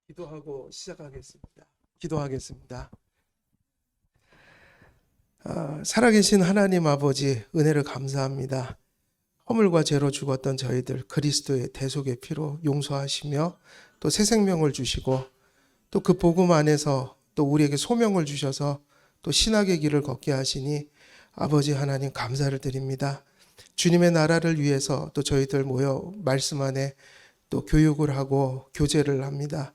기도하고 시작하겠습니다. 기도하겠습니다. 살아계신 하나님 아버지, 은혜를 감사합니다. 허물과 죄로 죽었던 저희들 그리스도의 대속의 피로 용서하시며 또 새 생명을 주시고 또 그 복음 안에서 또 우리에게 소명을 주셔서 또 신학의 길을 걷게 하시니 아버지 하나님 감사를 드립니다. 주님의 나라를 위해서 또 저희들 모여 말씀 안에 또 교육을 하고 교제를 합니다.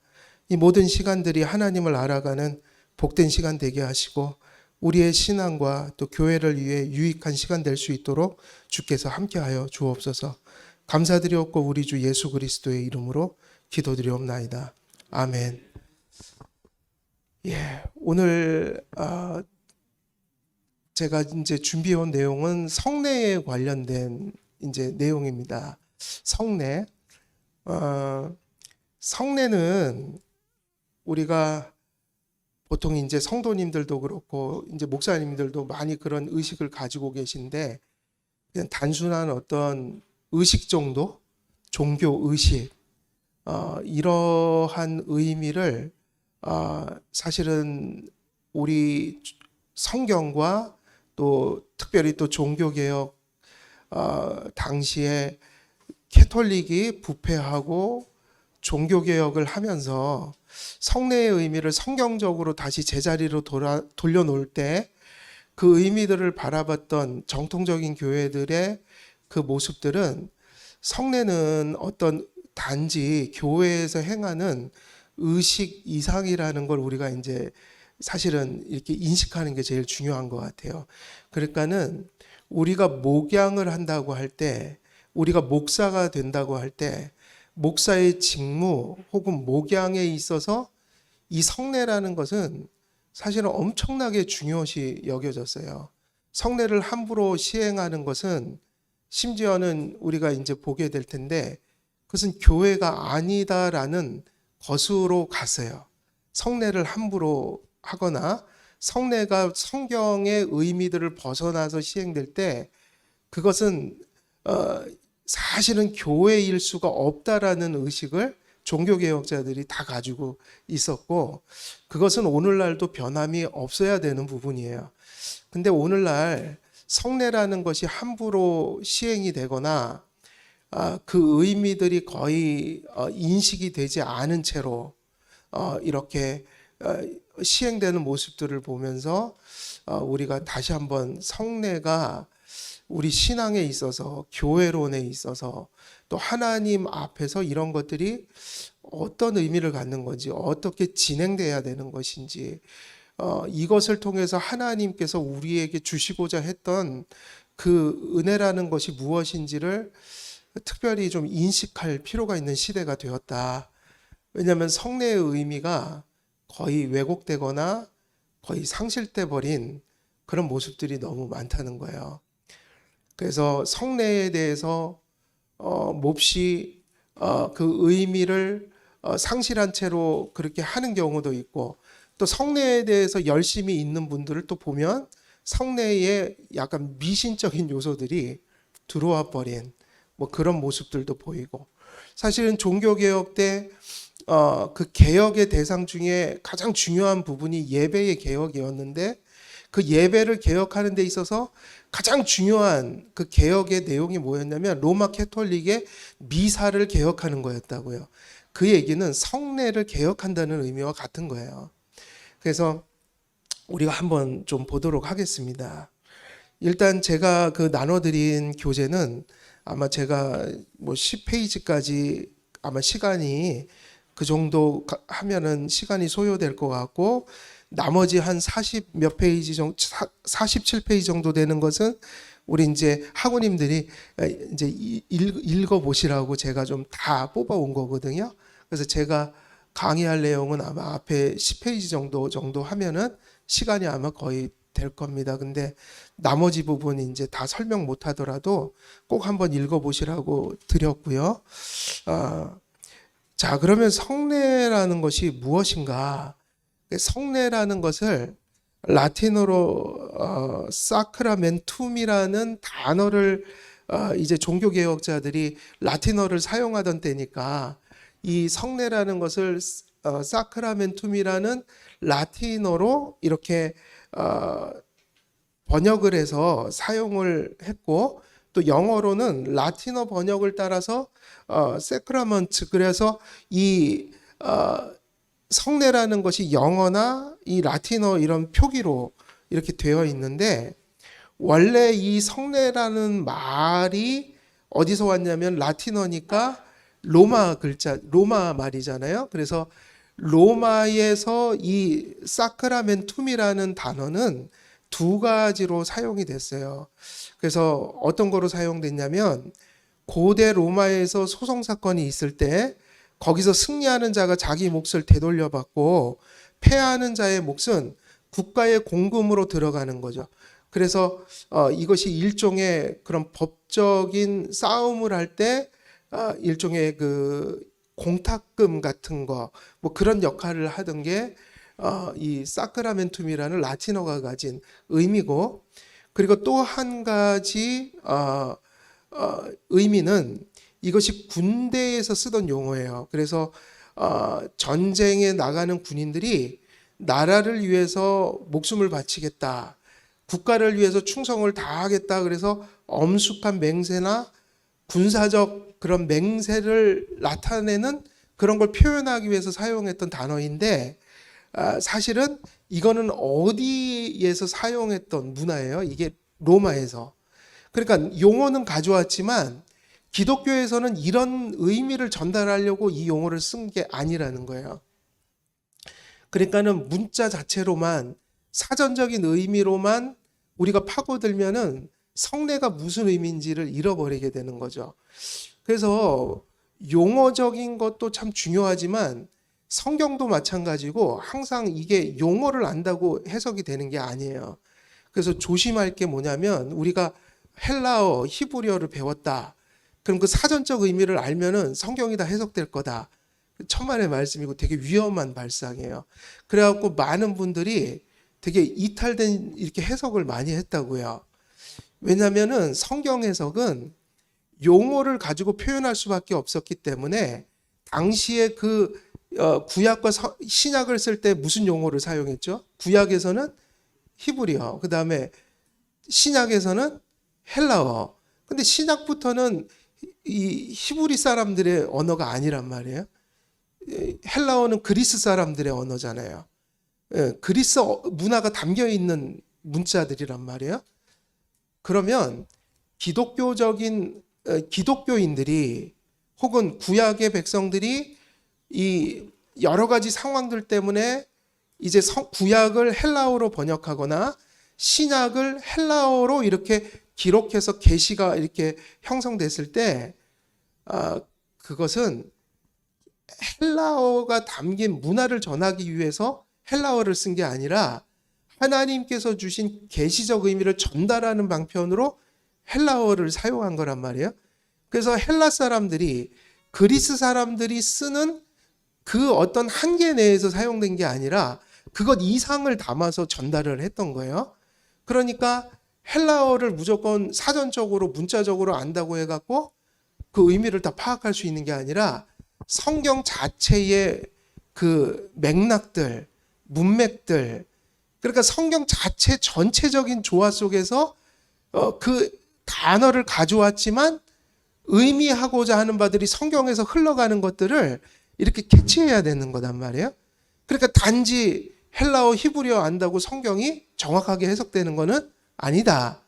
이 모든 시간들이 하나님을 알아가는 복된 시간 되게 하시고 우리의 신앙과 또 교회를 위해 유익한 시간 될 수 있도록 주께서 함께하여 주옵소서. 감사드리옵고 우리 주 예수 그리스도의 이름으로 기도드리옵나이다. 아멘. 오늘 제가 이제 준비해온 내용은 성례에 관련된 이제 내용입니다. 성례. 성례는 우리가 보통 이제 성도님들도 그렇고 이제 목사님들도 많이 그런 의식을 가지고 계신데 그냥 단순한 어떤 의식 정도, 종교 의식, 이러한 의미를 사실은 우리 성경과 또 특별히 또 종교개혁 당시에 캐톨릭이 부패하고 종교개혁을 하면서 성례의 의미를 성경적으로 다시 제자리로 돌려놓을 때 그 의미들을 바라봤던 정통적인 교회들의 그 모습들은 성례는 어떤 단지 교회에서 행하는 의식 이상이라는 걸 우리가 이제 사실은 이렇게 인식하는 게 제일 중요한 것 같아요. 그러니까는 우리가 목양을 한다고 할 때, 우리가 목사가 된다고 할 때 목사의 직무 혹은 목양에 있어서 이 성례라는 것은 사실은 엄청나게 중요시 여겨졌어요. 성례를 함부로 시행하는 것은 심지어는 우리가 이제 보게 될 텐데 그것은 교회가 아니다라는 것으로 갔어요. 성례를 함부로 하거나 성례가 성경의 의미들을 벗어나서 시행될 때 그것은 사실은 교회일 수가 없다라는 의식을 종교개혁자들이 다 가지고 있었고 그것은 오늘날도 변함이 없어야 되는 부분이에요. 근데 오늘날 성례라는 것이 함부로 시행이 되거나 그 의미들이 거의 인식이 되지 않은 채로 이렇게 시행되는 모습들을 보면서 우리가 다시 한번 성례가 우리 신앙에 있어서 교회론에 있어서 또 하나님 앞에서 이런 것들이 어떤 의미를 갖는 건지 어떻게 진행돼야 되는 것인지 이것을 통해서 하나님께서 우리에게 주시고자 했던 그 은혜라는 것이 무엇인지를 특별히 좀 인식할 필요가 있는 시대가 되었다. 왜냐하면 성례의 의미가 거의 왜곡되거나 거의 상실돼 버린 그런 모습들이 너무 많다는 거예요. 그래서 성례에 대해서 몹시 그 의미를 상실한 채로 그렇게 하는 경우도 있고 또 성례에 대해서 열심히 있는 분들을 또 보면 성례에 약간 미신적인 요소들이 들어와 버린 뭐 그런 모습들도 보이고 사실은 종교개혁 때 그 개혁의 대상 중에 가장 중요한 부분이 예배의 개혁이었는데 그 예배를 개혁하는 데 있어서 가장 중요한 그 개혁의 내용이 뭐였냐면 로마 캐톨릭의 미사를 개혁하는 거였다고요. 그 얘기는 성례를 개혁한다는 의미와 같은 거예요. 그래서 우리가 한번 좀 보도록 하겠습니다. 일단 제가 그 나눠드린 교재는 아마 제가 뭐 10페이지까지 아마 시간이 그 정도 하면은 시간이 소요될 것 같고 나머지 한 40 몇 페이지 정도 47페이지 정도 되는 것은 우리 이제 학우님들이 이제 읽어 보시라고 제가 좀 다 뽑아 온 거거든요. 그래서 제가 강의할 내용은 아마 앞에 10페이지 정도 하면은 시간이 아마 거의 될 겁니다. 근데 나머지 부분 이제 다 설명 못 하더라도 꼭 한번 읽어 보시라고 드렸고요. 자, 그러면 성례라는 것이 무엇인가? 성례라는 것을 라틴어로 사크라멘툼이라는 단어를 이제 종교개혁자들이 라틴어를 사용하던 때니까 이 성례라는 것을 사크라멘툼이라는 라틴어로 이렇게 번역을 해서 사용을 했고, 또 영어로는 라틴어 번역을 따라서 세크라먼트, 그래서 이 성례라는 것이 영어나 이 라틴어 이런 표기로 이렇게 되어 있는데, 원래 이 성례라는 말이 어디서 왔냐면 라틴어니까 로마 말이잖아요. 그래서 로마에서 이 사크라멘툼이라는 단어는 두 가지로 사용이 됐어요. 그래서 어떤 거로 사용됐냐면, 고대 로마에서 소송 사건이 있을 때 거기서 승리하는 자가 자기 몫을 되돌려 받고 패하는 자의 몫은 국가의 공금으로 들어가는 거죠. 그래서 이것이 일종의 그런 법적인 싸움을 할 때 일종의 그 공탁금 같은 거 뭐 그런 역할을 하던 게 이 사크라멘툼이라는 라틴어가 가진 의미고, 그리고 또 한 가지 의미는 이것이 군대에서 쓰던 용어예요. 그래서 전쟁에 나가는 군인들이 나라를 위해서 목숨을 바치겠다, 국가를 위해서 충성을 다하겠다, 그래서 엄숙한 맹세나 군사적 그런 맹세를 나타내는 그런 걸 표현하기 위해서 사용했던 단어인데, 사실은 이거는 어디에서 사용했던 문화예요? 이게 로마에서. 그러니까 용어는 가져왔지만 기독교에서는 이런 의미를 전달하려고 이 용어를 쓴 게 아니라는 거예요. 그러니까는 문자 자체로만, 사전적인 의미로만 우리가 파고들면은 성례가 무슨 의미인지를 잃어버리게 되는 거죠. 그래서 용어적인 것도 참 중요하지만 성경도 마찬가지고 항상 이게 용어를 안다고 해석이 되는 게 아니에요. 그래서 조심할 게 뭐냐면, 우리가 헬라어, 히브리어를 배웠다, 그럼 그 사전적 의미를 알면은 성경이 다 해석될 거다. 천만의 말씀이고 되게 위험한 발상이에요. 그래갖고 많은 분들이 되게 이탈된 이렇게 해석을 많이 했다고요. 왜냐면은 성경 해석은 용어를 가지고 표현할 수밖에 없었기 때문에, 당시에 그 구약과 신약을 쓸 때 무슨 용어를 사용했죠? 구약에서는 히브리어, 그 다음에 신약에서는 헬라어. 근데 신약부터는 이 히브리 사람들의 언어가 아니란 말이에요. 헬라어는 그리스 사람들의 언어잖아요. 그리스 문화가 담겨 있는 문자들이란 말이에요. 그러면 기독교인들이 혹은 구약의 백성들이 이 여러 가지 상황들 때문에 이제 구약을 헬라어로 번역하거나 신약을 헬라어로 이렇게 기록해서 계시가 이렇게 형성됐을 때, 그것은 헬라어가 담긴 문화를 전하기 위해서 헬라어를 쓴 게 아니라 하나님께서 주신 계시적 의미를 전달하는 방편으로 헬라어를 사용한 거란 말이에요. 그래서 헬라 사람들이 그리스 사람들이 쓰는 그 어떤 한계 내에서 사용된 게 아니라 그것 이상을 담아서 전달을 했던 거예요. 그러니까 헬라어를 무조건 사전적으로 문자적으로 안다고 해갖고 그 의미를 다 파악할 수 있는 게 아니라 성경 자체의 그 맥락들, 문맥들, 그러니까 성경 자체 전체적인 조화 속에서 그 단어를 가져왔지만 의미하고자 하는 바들이 성경에서 흘러가는 것들을 이렇게 캐치해야 되는 거단 말이에요. 그러니까 단지 헬라어, 히브리어 안다고 성경이 정확하게 해석되는 거는 아니다.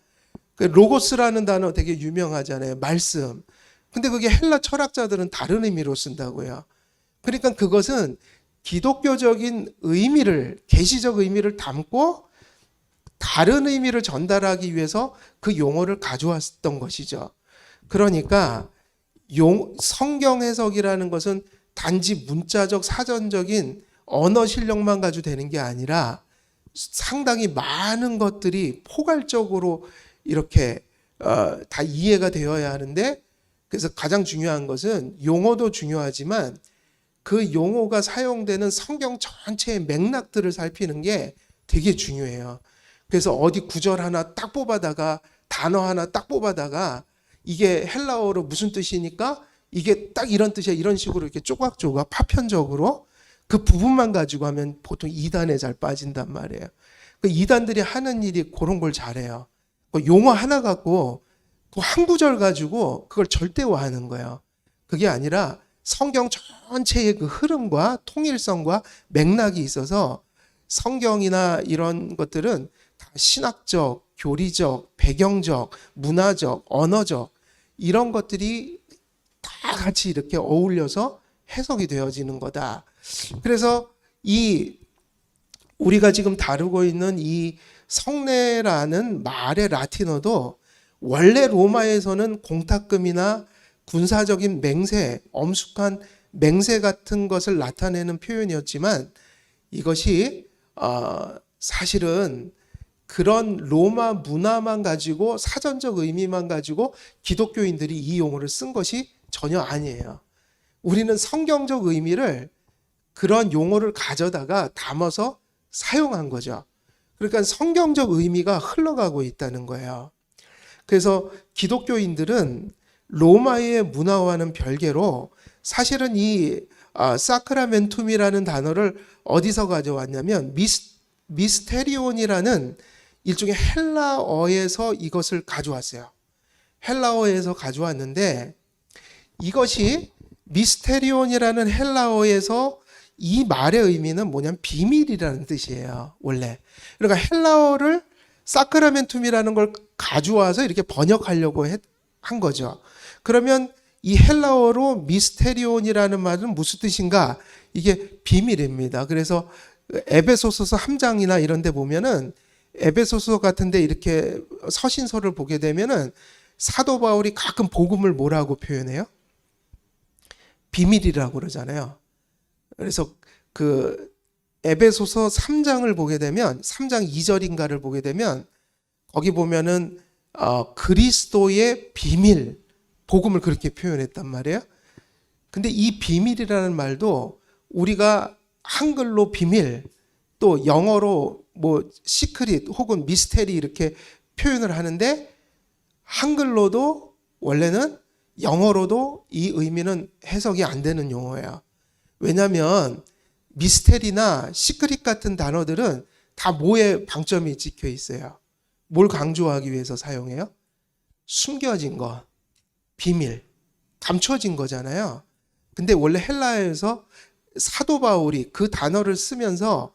로고스라는 단어 되게 유명하잖아요. 말씀. 근데 그게 헬라 철학자들은 다른 의미로 쓴다고요. 그러니까 그것은 기독교적인 의미를, 계시적 의미를 담고 다른 의미를 전달하기 위해서 그 용어를 가져왔던 것이죠. 그러니까 성경 해석이라는 것은 단지 문자적 사전적인 언어 실력만 가지고 되는 게 아니라 상당히 많은 것들이 포괄적으로 이렇게 다 이해가 되어야 하는데, 그래서 가장 중요한 것은 용어도 중요하지만 그 용어가 사용되는 성경 전체의 맥락들을 살피는 게 되게 중요해요. 그래서 어디 구절 하나 딱 뽑아다가 단어 하나 딱 뽑아다가 이게 헬라어로 무슨 뜻이니까 이게 딱 이런 뜻이야, 이런 식으로 이렇게 조각조각 파편적으로 그 부분만 가지고 하면 보통 이단에 잘 빠진단 말이에요. 그 이단들이 하는 일이 그런 걸 잘해요. 그 용어 하나 갖고 그 한 구절 가지고 그걸 절대화하는 거예요. 그게 아니라 성경 전체의 그 흐름과 통일성과 맥락이 있어서 성경이나 이런 것들은 다 신학적, 교리적, 배경적, 문화적, 언어적 이런 것들이 다 같이 이렇게 어울려서 해석이 되어지는 거다. 그래서 이 우리가 지금 다루고 있는 이 성례라는 말의 라틴어도 원래 로마에서는 공탁금이나 군사적인 맹세, 엄숙한 맹세 같은 것을 나타내는 표현이었지만 이것이 사실은 그런 로마 문화만 가지고 사전적 의미만 가지고 기독교인들이 이 용어를 쓴 것이 전혀 아니에요. 우리는 성경적 의미를 그런 용어를 가져다가 담아서 사용한 거죠. 그러니까 성경적 의미가 흘러가고 있다는 거예요. 그래서 기독교인들은 로마의 문화와는 별개로 사실은 이 사크라멘툼이라는 단어를 어디서 가져왔냐면 미스테리온이라는 일종의 헬라어에서 이것을 가져왔어요. 헬라어에서 가져왔는데 이것이 미스테리온이라는 헬라어에서 이 말의 의미는 뭐냐면 비밀이라는 뜻이에요. 원래. 그러니까 헬라어를 사크라멘툼이라는 걸 가져와서 이렇게 번역하려고 한 거죠. 그러면 이 헬라어로 미스테리온이라는 말은 무슨 뜻인가? 이게 비밀입니다. 그래서 에베소서 3장이나 이런 데 보면은 에베소서 같은 데 이렇게 서신서를 보게 되면은 사도 바울이 가끔 복음을 뭐라고 표현해요? 비밀이라고 그러잖아요. 그래서 그 에베소서 3장을 보게 되면 3장 2절인가를 보게 되면 거기 보면은 그리스도의 비밀 복음을 그렇게 표현했단 말이에요. 근데 이 비밀이라는 말도 우리가 한글로 비밀 또 영어로 뭐 시크릿 혹은 미스테리 이렇게 표현을 하는데 한글로도 원래는 영어로도 이 의미는 해석이 안 되는 용어예요. 왜냐하면 미스테리나 시크릿 같은 단어들은 다 뭐에 방점이 찍혀 있어요. 뭘 강조하기 위해서 사용해요? 숨겨진 거, 비밀, 감춰진 거잖아요. 근데 원래 헬라어에서 사도 바울이 그 단어를 쓰면서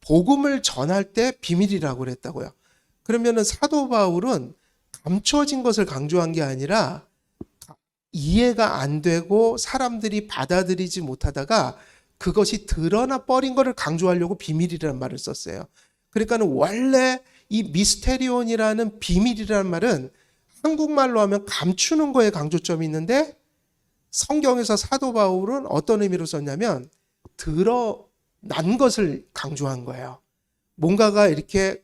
복음을 전할 때 비밀이라고 그랬다고요. 그러면은 사도 바울은 감춰진 것을 강조한 게 아니라 이해가 안 되고 사람들이 받아들이지 못하다가 그것이 드러나 버린 것을 강조하려고 비밀이라는 말을 썼어요. 그러니까는 원래 이 미스테리온이라는 비밀이라는 말은 한국말로 하면 감추는 거에 강조점이 있는데 성경에서 사도 바울은 어떤 의미로 썼냐면 드러난 것을 강조한 거예요. 뭔가가 이렇게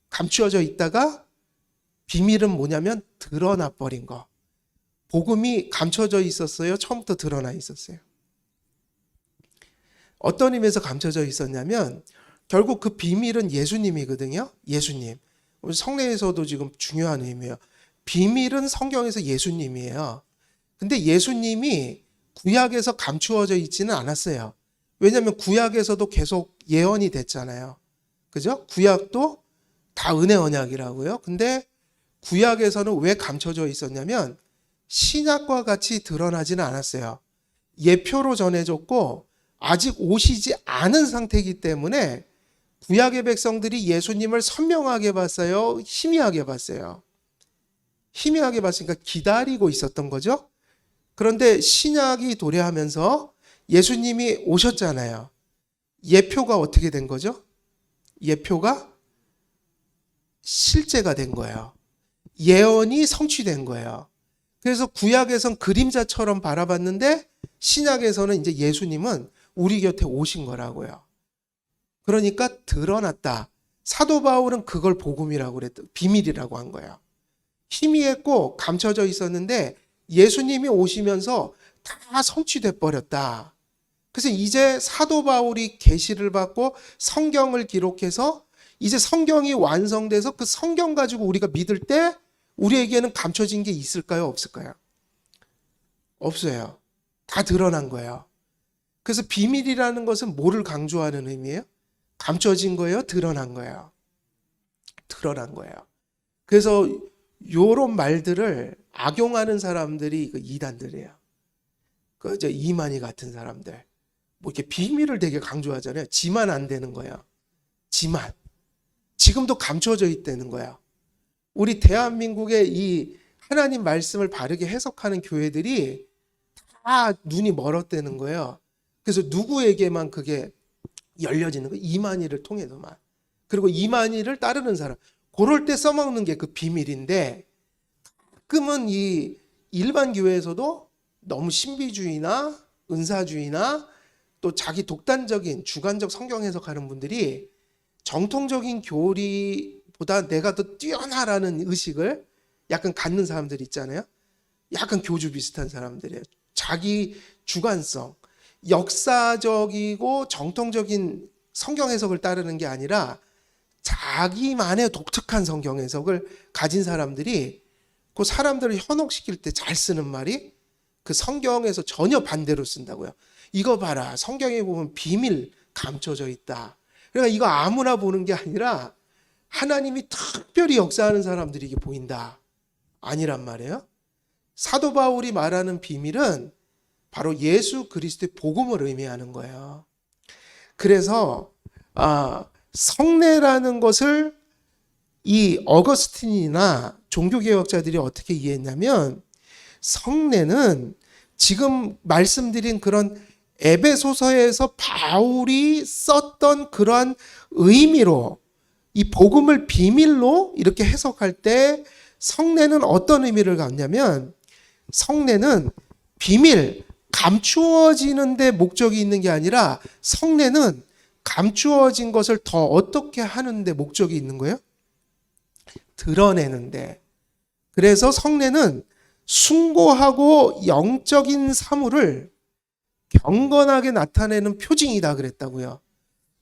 감추어져 있다가 비밀은 뭐냐면 드러나 버린 거. 복음이 감춰져 있었어요? 처음부터 드러나 있었어요? 어떤 의미에서 감춰져 있었냐면 결국 그 비밀은 예수님이거든요. 예수님. 성례에서도 지금 중요한 의미예요. 비밀은 성경에서 예수님이에요. 근데 예수님이 구약에서 감추어져 있지는 않았어요. 왜냐하면 구약에서도 계속 예언이 됐잖아요. 그죠? 구약도 다 은혜 언약이라고요. 근데 구약에서는 왜 감춰져 있었냐면 신약과 같이 드러나지는 않았어요. 예표로 전해졌고 아직 오시지 않은 상태이기 때문에 구약의 백성들이 예수님을 선명하게 봤어요? 희미하게 봤어요? 희미하게 봤으니까 기다리고 있었던 거죠. 그런데 신약이 도래하면서 예수님이 오셨잖아요. 예표가 어떻게 된 거죠? 예표가 실제가 된 거예요. 예언이 성취된 거예요. 그래서 구약에선 그림자처럼 바라봤는데 신약에서는 이제 예수님은 우리 곁에 오신 거라고요. 그러니까 드러났다. 사도 바울은 그걸 복음이라고 그랬다. 비밀이라고 한 거예요. 희미했고 감춰져 있었는데 예수님이 오시면서 다 성취돼 버렸다. 그래서 이제 사도 바울이 계시를 받고 성경을 기록해서 이제 성경이 완성돼서 그 성경 가지고 우리가 믿을 때 우리에게는 감춰진 게 있을까요? 없을까요? 없어요. 다 드러난 거예요. 그래서 비밀이라는 것은 뭐를 강조하는 의미예요? 감춰진 거예요? 드러난 거예요? 드러난 거예요. 그래서 요런 말들을 악용하는 사람들이 그 이단들이에요. 그 이제 이만희 같은 사람들. 뭐 이렇게 비밀을 되게 강조하잖아요. 지만 안 되는 거예요. 지만. 지금도 감춰져 있다는 거예요. 우리 대한민국의 이 하나님 말씀을 바르게 해석하는 교회들이 다 눈이 멀었다는 거예요. 그래서 누구에게만 그게 열려지는 거예요? 이만희를 통해서만. 그리고 이만희를 따르는 사람. 그럴 때 써먹는 게 그 비밀인데, 가끔은 이 일반 교회에서도 너무 신비주의나 은사주의나 또 자기 독단적인 주관적 성경 해석하는 분들이 정통적인 교리보다 내가 더 뛰어나라는 의식을 약간 갖는 사람들 있잖아요. 약간 교주 비슷한 사람들이에요. 자기 주관성, 역사적이고 정통적인 성경 해석을 따르는 게 아니라 자기만의 독특한 성경 해석을 가진 사람들이 그 사람들을 현혹시킬 때 잘 쓰는 말이 그 성경에서 전혀 반대로 쓴다고요. 이거 봐라, 성경에 보면 비밀 감춰져 있다. 그러니까 이거 아무나 보는 게 아니라 하나님이 특별히 역사하는 사람들이 이게 보인다. 아니란 말이에요. 사도 바울이 말하는 비밀은 바로 예수 그리스도의 복음을 의미하는 거예요. 그래서 성례라는 것을 이 어거스틴이나 종교개혁자들이 어떻게 이해했냐면, 성례는 지금 말씀드린 그런 에베소서에서 바울이 썼던 그러한 의미로, 이 복음을 비밀로 이렇게 해석할 때 성례는 어떤 의미를 갖냐면, 성례는 비밀, 감추어지는 데 목적이 있는 게 아니라 성례는 감추어진 것을 더 어떻게 하는데 목적이 있는 거예요? 드러내는데. 그래서 성례는 숭고하고 영적인 사물을 경건하게 나타내는 표징이다 그랬다고요.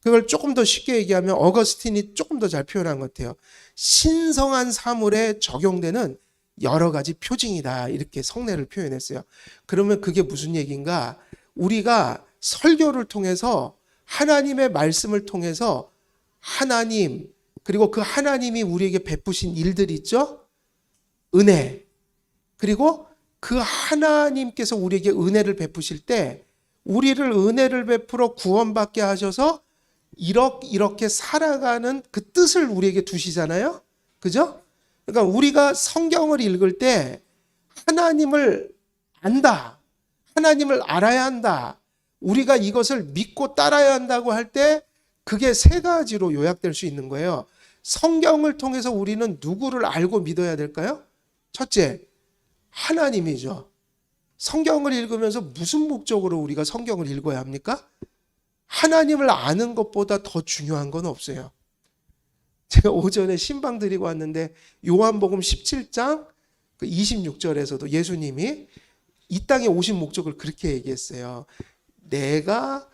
그걸 조금 더 쉽게 얘기하면 어거스틴이 조금 더 잘 표현한 것 같아요. 신성한 사물에 적용되는 여러 가지 표징이다, 이렇게 성례를 표현했어요. 그러면 그게 무슨 얘기인가? 우리가 설교를 통해서 하나님의 말씀을 통해서 하나님, 그리고 그 하나님이 우리에게 베푸신 일들 있죠? 은혜. 그리고 그 하나님께서 우리에게 은혜를 베푸실 때 우리를 은혜를 베풀어 구원받게 하셔서 이렇게 살아가는 그 뜻을 우리에게 두시잖아요. 그죠? 그러니까 우리가 성경을 읽을 때 하나님을 안다, 하나님을 알아야 한다, 우리가 이것을 믿고 따라야 한다고 할 때 그게 세 가지로 요약될 수 있는 거예요. 성경을 통해서 우리는 누구를 알고 믿어야 될까요? 첫째, 하나님이죠. 성경을 읽으면서 무슨 목적으로 우리가 성경을 읽어야 합니까? 하나님을 아는 것보다 더 중요한 건 없어요. 제가 오전에 신방 드리고 왔는데 요한복음 17장 26절에서도 예수님이 이 땅에 오신 목적을 그렇게 얘기했어요. 내가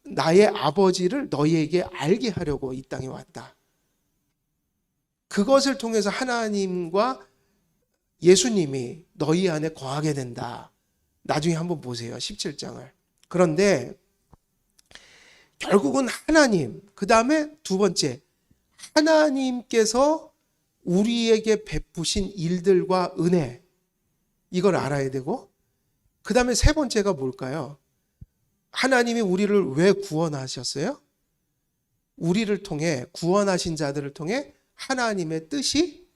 나의 아버지를 너희에게 알게 하려고 이 땅에 왔다. 그것을 통해서 하나님과 예수님이 너희 안에 거하게 된다. 나중에 한번 보세요. 17장을. 그런데 결국은 하나님, 그 다음에 두 번째, 하나님께서 우리에게 베푸신 일들과 은혜, 이걸 알아야 되고, 그 다음에 세 번째가 뭘까요? 하나님이 우리를 왜 구원하셨어요? 우리를 통해, 구원하신 자들을 통해 하나님의 뜻이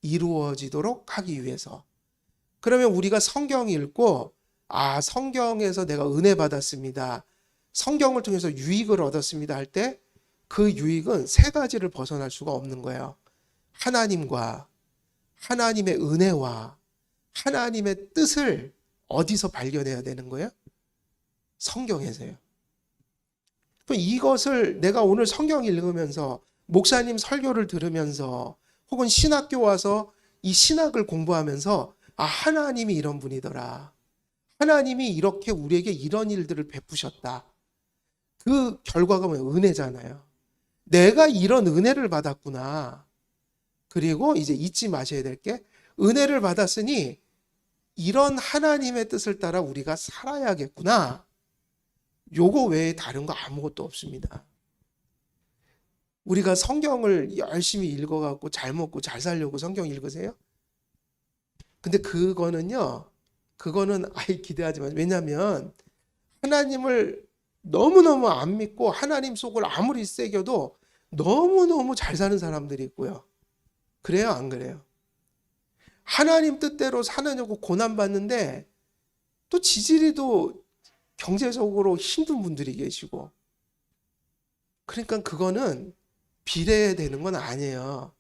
이루어지도록 하기 위해서. 그러면 우리가 성경 읽고, 성경에서 내가 은혜 받았습니다, 성경을 통해서 유익을 얻었습니다 할 때 그 유익은 세 가지를 벗어날 수가 없는 거예요. 하나님과, 하나님의 은혜와 하나님의 뜻을 어디서 발견해야 되는 거예요? 성경에서요. 이것을 내가 오늘 성경 읽으면서, 목사님 설교를 들으면서, 혹은 신학교 와서 이 신학을 공부하면서, 하나님이 이런 분이더라, 하나님이 이렇게 우리에게 이런 일들을 베푸셨다. 그 결과가 뭐예요? 은혜잖아요. 내가 이런 은혜를 받았구나. 그리고 이제 잊지 마셔야 될 게, 은혜를 받았으니 이런 하나님의 뜻을 따라 우리가 살아야겠구나. 요거 외에 다른 거 아무것도 없습니다. 우리가 성경을 열심히 읽어갖고 잘 먹고 잘 살려고 성경 읽으세요? 근데 그거는 아예 기대하지 마세요. 왜냐하면 하나님을 너무너무 안 믿고 하나님 속을 아무리 새겨도 너무너무 잘 사는 사람들이 있고요. 그래요, 안 그래요? 하나님 뜻대로 사느냐고 고난받는데 또 지지리도 경제적으로 힘든 분들이 계시고, 그러니까 그거는 비례되는 건 아니에요.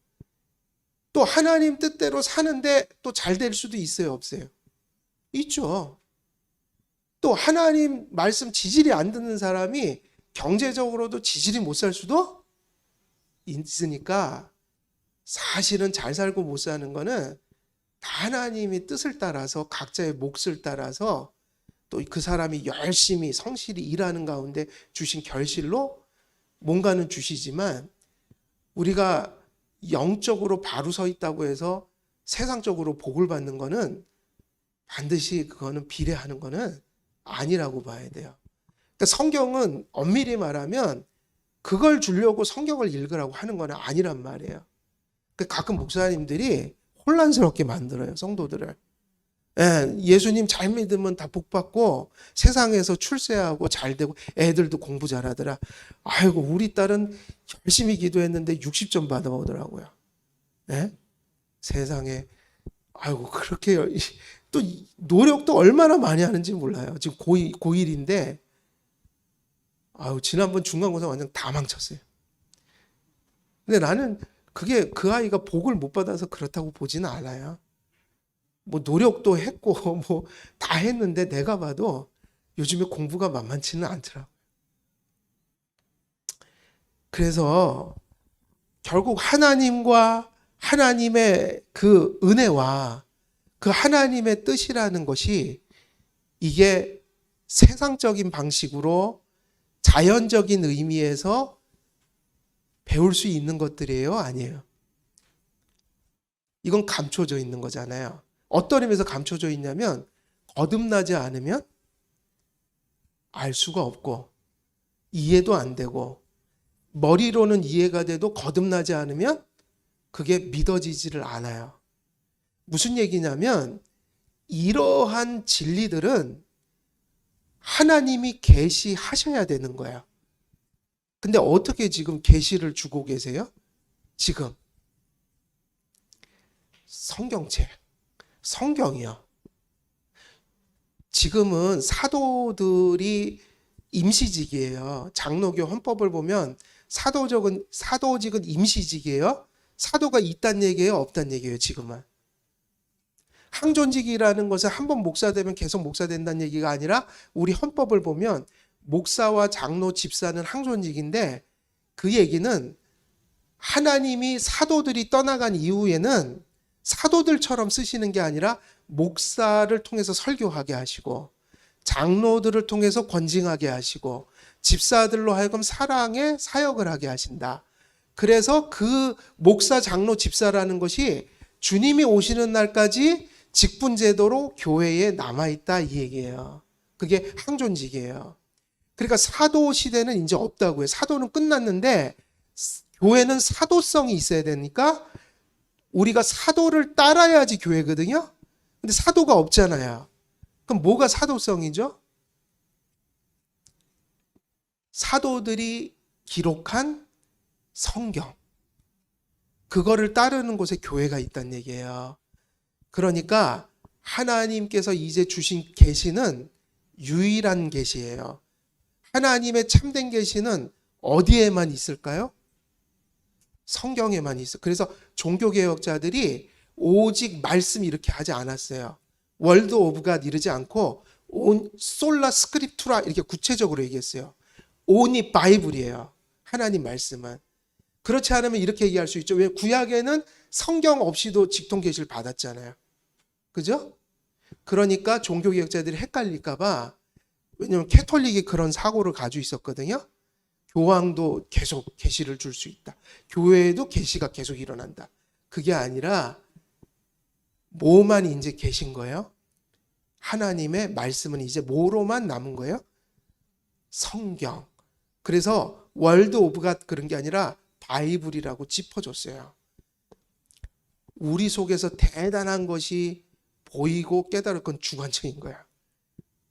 또 하나님 뜻대로 사는데 또 잘 될 수도 있어요, 없어요? 있죠. 또 하나님 말씀 지질이 안 듣는 사람이 경제적으로도 지질이 못 살 수도 있으니까, 사실은 잘 살고 못 사는 거는 다 하나님이 뜻을 따라서 각자의 몫을 따라서 또 그 사람이 열심히 성실히 일하는 가운데 주신 결실로 뭔가는 주시지만, 우리가 영적으로 바로 서 있다고 해서 세상적으로 복을 받는 거는 반드시 그거는 비례하는 거는 아니라고 봐야 돼요. 그러니까 성경은 엄밀히 말하면 그걸 주려고 성경을 읽으라고 하는 건 아니란 말이에요. 그러니까 가끔 목사님들이 혼란스럽게 만들어요, 성도들을. 예수님 잘 믿으면 다 복 받고 세상에서 출세하고 잘 되고 애들도 공부 잘하더라. 아이고, 우리 딸은 열심히 기도했는데 60점 받아오더라고요. 세상에. 아이고, 그렇게 또 노력도 얼마나 많이 하는지 몰라요. 지금 고1인데 아유, 지난번 중간고사 완전 다 망쳤어요. 근데 나는 그게 그 아이가 복을 못 받아서 그렇다고 보지는 않아요. 뭐 노력도 했고 뭐 다 했는데 내가 봐도 요즘에 공부가 만만치는 않더라고요. 그래서 결국 하나님과 하나님의 그 은혜와 그 하나님의 뜻이라는 것이, 이게 세상적인 방식으로 자연적인 의미에서 배울 수 있는 것들이에요, 아니에요? 이건 감춰져 있는 거잖아요. 어떤 의미에서 감춰져 있냐면, 거듭나지 않으면 알 수가 없고 이해도 안 되고, 머리로는 이해가 돼도 거듭나지 않으면 그게 믿어지지를 않아요. 무슨 얘기냐면, 이러한 진리들은 하나님이 계시하셔야 되는 거예요. 근데 어떻게 지금 계시를 주고 계세요? 지금 성경책, 성경이요. 지금은 사도들이 임시직이에요. 장로교 헌법을 보면 사도직은 임시직이에요. 사도가 있단 얘기예요, 없단 얘기예요, 지금은? 항존직이라는 것은 한 번 목사 되면 계속 목사 된다는 얘기가 아니라, 우리 헌법을 보면 목사와 장로, 집사는 항존직인데, 그 얘기는 하나님이 사도들이 떠나간 이후에는 사도들처럼 쓰시는 게 아니라 목사를 통해서 설교하게 하시고, 장로들을 통해서 권징하게 하시고, 집사들로 하여금 사랑의 사역을 하게 하신다. 그래서 그 목사, 장로, 집사라는 것이 주님이 오시는 날까지 직분제도로 교회에 남아있다, 이 얘기예요. 그게 항존직이에요. 그러니까 사도 시대는 이제 없다고요. 사도는 끝났는데 교회는 사도성이 있어야 되니까 우리가 사도를 따라야지 교회거든요. 근데 사도가 없잖아요. 그럼 뭐가 사도성이죠? 사도들이 기록한 성경, 그거를 따르는 곳에 교회가 있다는 얘기예요. 그러니까 하나님께서 이제 주신 계시는 유일한 계시예요. 하나님의 참된 계시는 어디에만 있을까요? 성경에만 있어. 그래서 종교개혁자들이 오직 말씀 이렇게 하지 않았어요. 월드 오브 갓 이러지 않고 솔라 스크립투라 이렇게 구체적으로 얘기했어요. 오니 바이블이에요, 하나님 말씀은. 그렇지 않으면 이렇게 얘기할 수 있죠. 왜? 구약에는 성경 없이도 직통 계시를 받았잖아요. 그죠? 그러니까 종교개혁자들이 헷갈릴까 봐, 왜냐면 캐톨릭이 그런 사고를 가지고 있었거든요. 교황도 계속 계시를 줄 수 있다. 교회에도 계시가 계속 일어난다. 그게 아니라 뭐만 이제 계신 거예요? 하나님의 말씀은 이제 뭐로만 남은 거예요? 성경. 그래서 월드 오브 갓 그런 게 아니라 바이블이라고 짚어줬어요. 우리 속에서 대단한 것이 보이고 깨달을 건 주관적인 거야.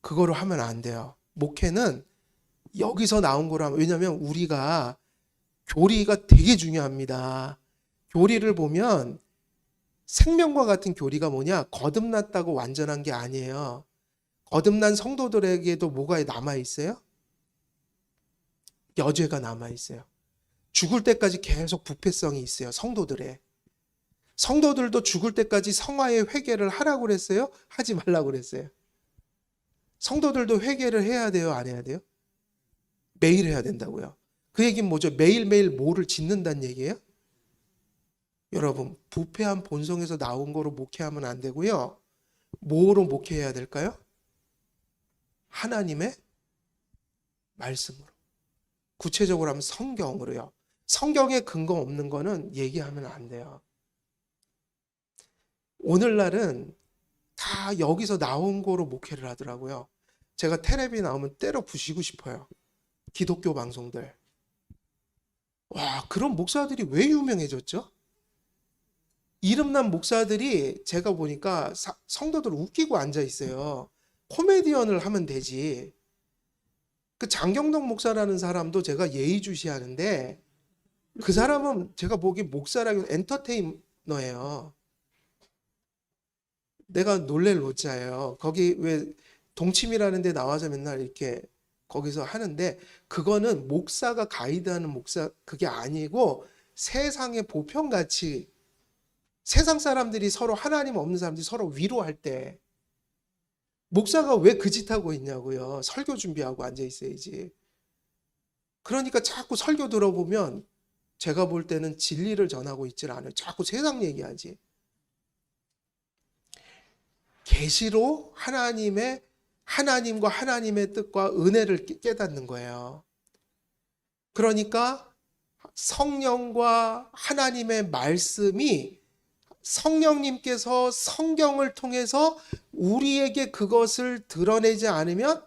그거로 하면 안 돼요. 목회는 여기서 나온 거라면, 왜냐하면 우리가 교리가 되게 중요합니다. 교리를 보면 생명과 같은 교리가 뭐냐? 거듭났다고 완전한 게 아니에요. 거듭난 성도들에게도 뭐가 남아있어요? 여죄가 남아있어요. 죽을 때까지 계속 부패성이 있어요. 성도들의. 성도들도 죽을 때까지 성화의 회개를 하라고 그랬어요? 하지 말라고 그랬어요? 성도들도 회개를 해야 돼요? 안 해야 돼요? 매일 해야 된다고요. 그 얘기는 뭐죠? 매일매일 뭐를 짓는다는 얘기예요? 여러분, 부패한 본성에서 나온 거로 목회하면 안 되고요. 뭐로 목회해야 될까요? 하나님의 말씀으로. 구체적으로 하면 성경으로요. 성경에 근거 없는 거는 얘기하면 안 돼요. 오늘날은 다 여기서 나온 거로 목회를 하더라고요. 제가 텔레비 나오면 때려 부시고 싶어요. 기독교 방송들. 와, 그런 목사들이 왜 유명해졌죠? 이름난 목사들이 제가 보니까 성도들 웃기고 앉아 있어요. 코미디언을 하면 되지. 그 장경덕 목사라는 사람도 제가 예의주시하는데 그 사람은 제가 보기 목사라기보다 엔터테이너예요. 내가 놀랄 노자예요. 거기 왜 동침이라는 데 나와서 맨날 이렇게 거기서 하는데 그거는 목사가 가이드하는 목사 그게 아니고 세상의 보편같이 세상 사람들이 서로 하나님 없는 사람들이 서로 위로할 때 목사가 왜 그 짓 하고 있냐고요. 설교 준비하고 앉아 있어야지. 그러니까 자꾸 설교 들어보면 제가 볼 때는 진리를 전하고 있질 않아요. 자꾸 세상 얘기하지. 계시로 하나님과 하나님의 뜻과 은혜를 깨닫는 거예요. 그러니까 성령과 하나님의 말씀이 성령님께서 성경을 통해서 우리에게 그것을 드러내지 않으면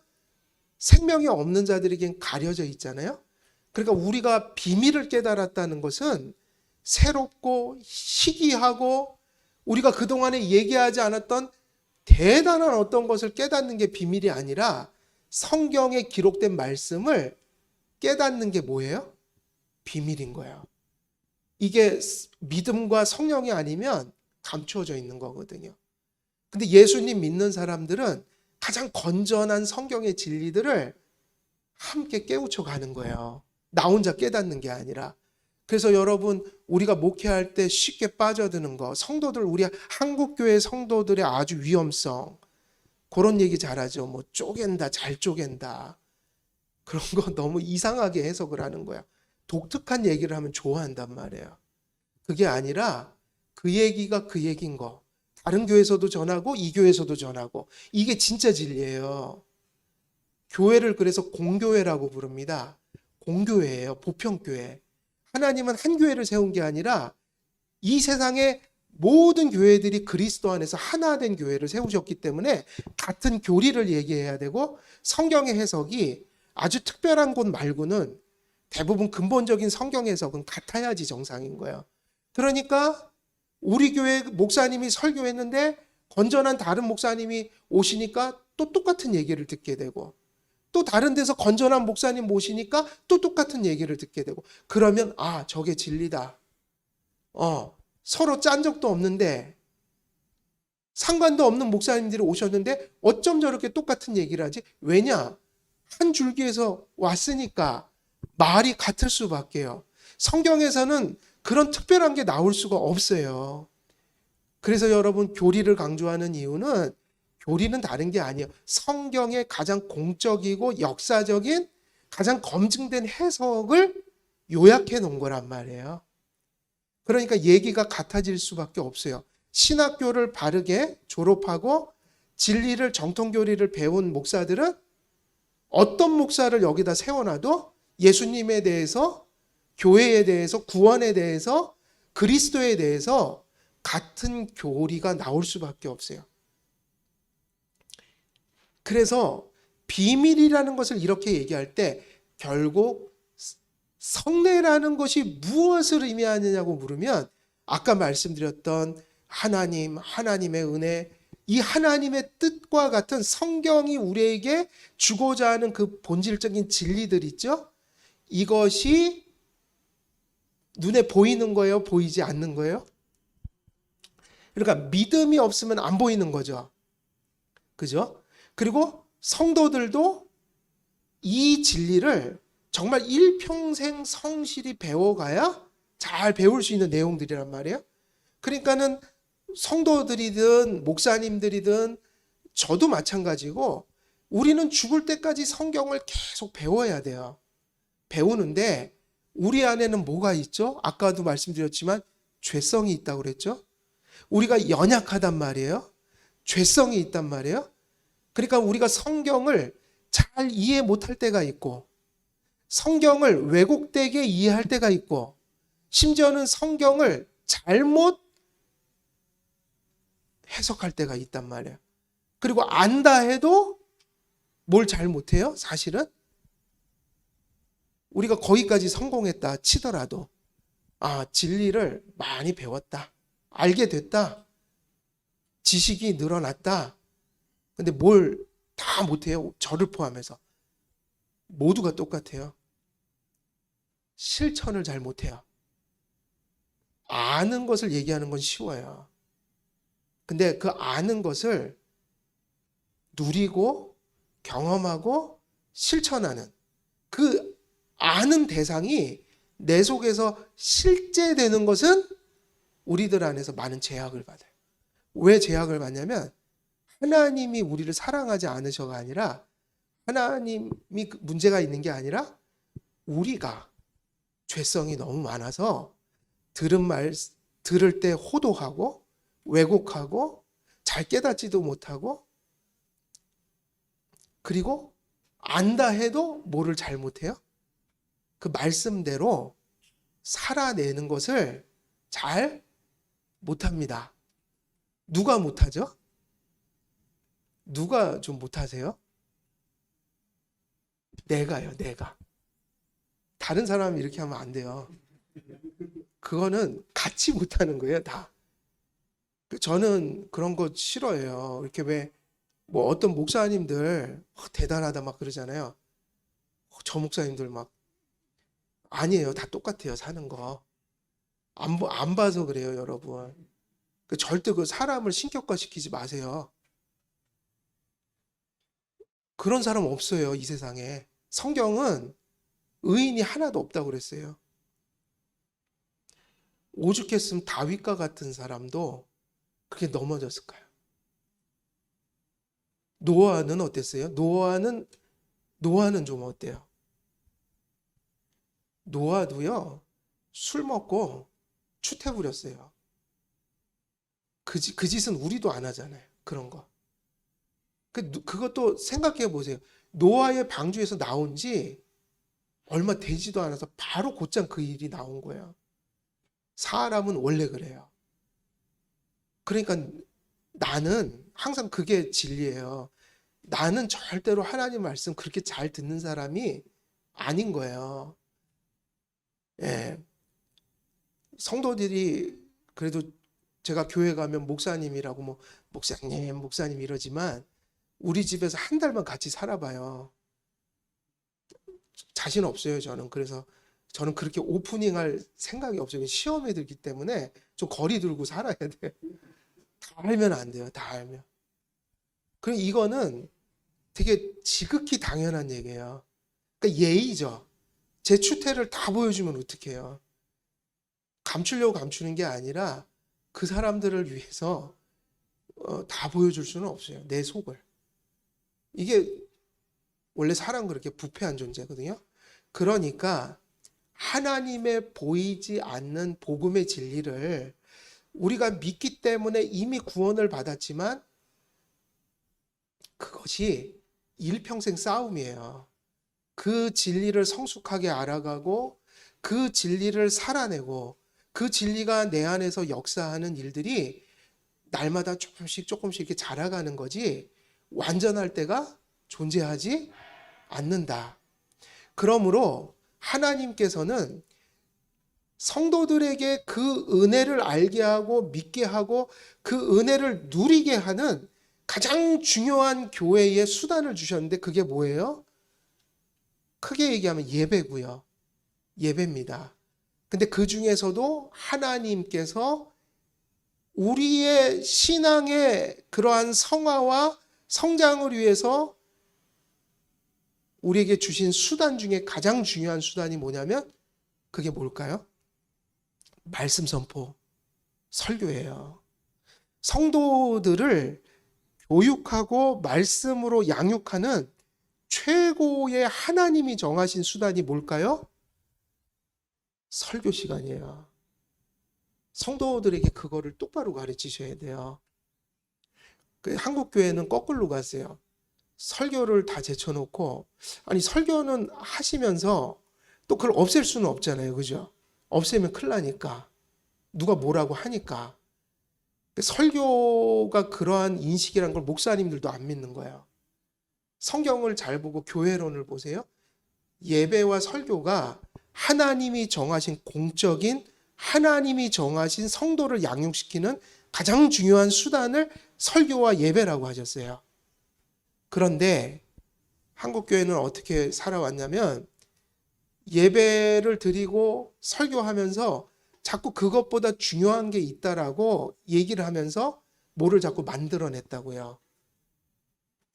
생명이 없는 자들에겐 가려져 있잖아요. 그러니까 우리가 비밀을 깨달았다는 것은 새롭고 희귀하고 우리가 그동안에 얘기하지 않았던 대단한 어떤 것을 깨닫는 게 비밀이 아니라 성경에 기록된 말씀을 깨닫는 게 뭐예요? 비밀인 거예요. 이게 믿음과 성령이 아니면 감추어져 있는 거거든요. 근데 예수님 믿는 사람들은 가장 건전한 성경의 진리들을 함께 깨우쳐 가는 거예요. 나 혼자 깨닫는 게 아니라. 그래서 여러분 우리가 목회할 때 쉽게 빠져드는 거 성도들 우리 한국교회 성도들의 아주 위험성 그런 얘기 잘하죠. 뭐 쪼갠다 잘 쪼갠다 그런 거 너무 이상하게 해석을 하는 거야. 독특한 얘기를 하면 좋아한단 말이에요. 그게 아니라 그 얘기가 그 얘기인 거 다른 교회에서도 전하고 이 교회에서도 전하고 이게 진짜 진리예요. 교회를 그래서 공교회라고 부릅니다. 공교회예요. 보편교회. 하나님은 한 교회를 세운 게 아니라 이 세상의 모든 교회들이 그리스도 안에서 하나 된 교회를 세우셨기 때문에 같은 교리를 얘기해야 되고 성경의 해석이 아주 특별한 곳 말고는 대부분 근본적인 성경 해석은 같아야지 정상인 거예요. 그러니까 우리 교회 목사님이 설교했는데 건전한 다른 목사님이 오시니까 또 똑같은 얘기를 듣게 되고 또 다른 데서 건전한 목사님 모시니까 또 똑같은 얘기를 듣게 되고 그러면 아 저게 진리다. 서로 짠 적도 없는데 상관도 없는 목사님들이 오셨는데 어쩜 저렇게 똑같은 얘기를 하지? 왜냐? 한 줄기에서 왔으니까 말이 같을 수밖에요. 성경에서는 그런 특별한 게 나올 수가 없어요. 그래서 여러분 교리를 강조하는 이유는 교리는 다른 게 아니에요. 성경의 가장 공적이고 역사적인 가장 검증된 해석을 요약해 놓은 거란 말이에요. 그러니까 얘기가 같아질 수밖에 없어요. 신학교를 바르게 졸업하고 진리를 정통교리를 배운 목사들은 어떤 목사를 여기다 세워놔도 예수님에 대해서 교회에 대해서 구원에 대해서 그리스도에 대해서 같은 교리가 나올 수밖에 없어요. 그래서 비밀이라는 것을 이렇게 얘기할 때 결국 성례라는 것이 무엇을 의미하느냐고 물으면 아까 말씀드렸던 하나님, 하나님의 은혜, 이 하나님의 뜻과 같은 성경이 우리에게 주고자 하는 그 본질적인 진리들 있죠? 이것이 눈에 보이는 거예요? 보이지 않는 거예요? 그러니까 믿음이 없으면 안 보이는 거죠. 그죠? 그리고 성도들도 이 진리를 정말 일평생 성실히 배워가야 잘 배울 수 있는 내용들이란 말이에요. 그러니까는 성도들이든 목사님들이든 저도 마찬가지고 우리는 죽을 때까지 성경을 계속 배워야 돼요. 배우는데 우리 안에는 뭐가 있죠? 아까도 말씀드렸지만 죄성이 있다고 그랬죠? 우리가 연약하단 말이에요. 죄성이 있단 말이에요. 그러니까 우리가 성경을 잘 이해 못할 때가 있고 성경을 왜곡되게 이해할 때가 있고 심지어는 성경을 잘못 해석할 때가 있단 말이에요. 그리고 안다 해도 뭘 잘못해요? 사실은 우리가 거기까지 성공했다 치더라도 진리를 많이 배웠다. 알게 됐다. 지식이 늘어났다. 근데 뭘 다 못해요. 저를 포함해서. 모두가 똑같아요. 실천을 잘 못해요. 아는 것을 얘기하는 건 쉬워요. 근데 그 아는 것을 누리고 경험하고 실천하는 그 아는 대상이 내 속에서 실제되는 것은 우리들 안에서 많은 제약을 받아요. 왜 제약을 받냐면 하나님이 우리를 사랑하지 않으셔가 아니라 하나님이 문제가 있는 게 아니라 우리가 죄성이 너무 많아서 들은 말 들을 때 호도하고 왜곡하고 잘 깨닫지도 못하고 그리고 안다 해도 뭐를 잘 못해요? 그 말씀대로 살아내는 것을 잘 못합니다. 누가 못하죠? 누가 좀 못하세요? 내가요, 내가. 다른 사람이 이렇게 하면 안 돼요. 그거는 같이 못하는 거예요, 다. 저는 그런 거 싫어해요. 이렇게 왜 뭐 어떤 목사님들 대단하다 막 그러잖아요. 저 목사님들 막 아니에요. 다 똑같아요. 사는 거. 안 봐서 그래요, 여러분. 절대 그 사람을 신격화시키지 마세요. 그런 사람 없어요, 이 세상에. 성경은 의인이 하나도 없다고 그랬어요. 오죽했으면 다윗과 같은 사람도 그렇게 넘어졌을까요? 노아는 어땠어요? 노아는 좀 어때요? 노아도요, 술 먹고 추태 부렸어요. 그 짓은 우리도 안 하잖아요. 그런 거. 그것도 생각해 보세요. 노아의 방주에서 나온 지 얼마 되지도 않아서 바로 곧장 그 일이 나온 거예요. 사람은 원래 그래요. 그러니까 나는 항상 그게 진리예요. 나는 절대로 하나님 말씀 그렇게 잘 듣는 사람이 아닌 거예요. 예. 성도들이 그래도 제가 교회 가면 목사님이라고 뭐 목사님 이러지만 우리 집에서 한 달만 같이 살아봐요. 자신 없어요, 저는. 그래서 저는 그렇게 오프닝할 생각이 없어요. 시험에 들기 때문에 좀 거리 두고 살아야 돼요. 다 알면 안 돼요. 다 알면. 그럼 이거는 되게 지극히 당연한 얘기예요. 그러니까 예의죠. 제 추태를 다 보여주면 어떡해요. 감추려고 감추는 게 아니라 그 사람들을 위해서 다 보여줄 수는 없어요. 내 속을. 이게 원래 사람 그렇게 부패한 존재거든요. 그러니까 하나님의 보이지 않는 복음의 진리를 우리가 믿기 때문에 이미 구원을 받았지만 그것이 일평생 싸움이에요. 그 진리를 성숙하게 알아가고 그 진리를 살아내고 그 진리가 내 안에서 역사하는 일들이 날마다 조금씩 이렇게 자라가는 거지 완전할 때가 존재하지 않는다. 그러므로 하나님께서는 성도들에게 그 은혜를 알게 하고 믿게 하고 그 은혜를 누리게 하는 가장 중요한 교회의 수단을 주셨는데 그게 뭐예요? 크게 얘기하면 예배고요. 예배입니다. 근데 그 중에서도 하나님께서 우리의 신앙의 그러한 성화와 성장을 위해서 우리에게 주신 수단 중에 가장 중요한 수단이 뭐냐면 그게 뭘까요? 말씀 선포, 설교예요. 성도들을 교육하고 말씀으로 양육하는 최고의 하나님이 정하신 수단이 뭘까요? 설교 시간이에요. 성도들에게 그거를 똑바로 가르치셔야 돼요. 한국 교회는 거꾸로 갔어요. 설교를 다 제쳐놓고, 아니 설교는 하시면서 또 그걸 없앨 수는 없잖아요, 그죠? 없애면 큰일 나니까 누가 뭐라고 하니까 설교가 그러한 인식이란 걸 목사님들도 안 믿는 거예요. 성경을 잘 보고 교회론을 보세요. 예배와 설교가 하나님이 정하신 공적인 하나님이 정하신 성도를 양육시키는 가장 중요한 수단을 설교와 예배라고 하셨어요. 그런데 한국 교회는 어떻게 살아왔냐면 예배를 드리고 설교하면서 자꾸 그것보다 중요한 게 있다라고 얘기를 하면서 뭐를 자꾸 만들어냈다고요.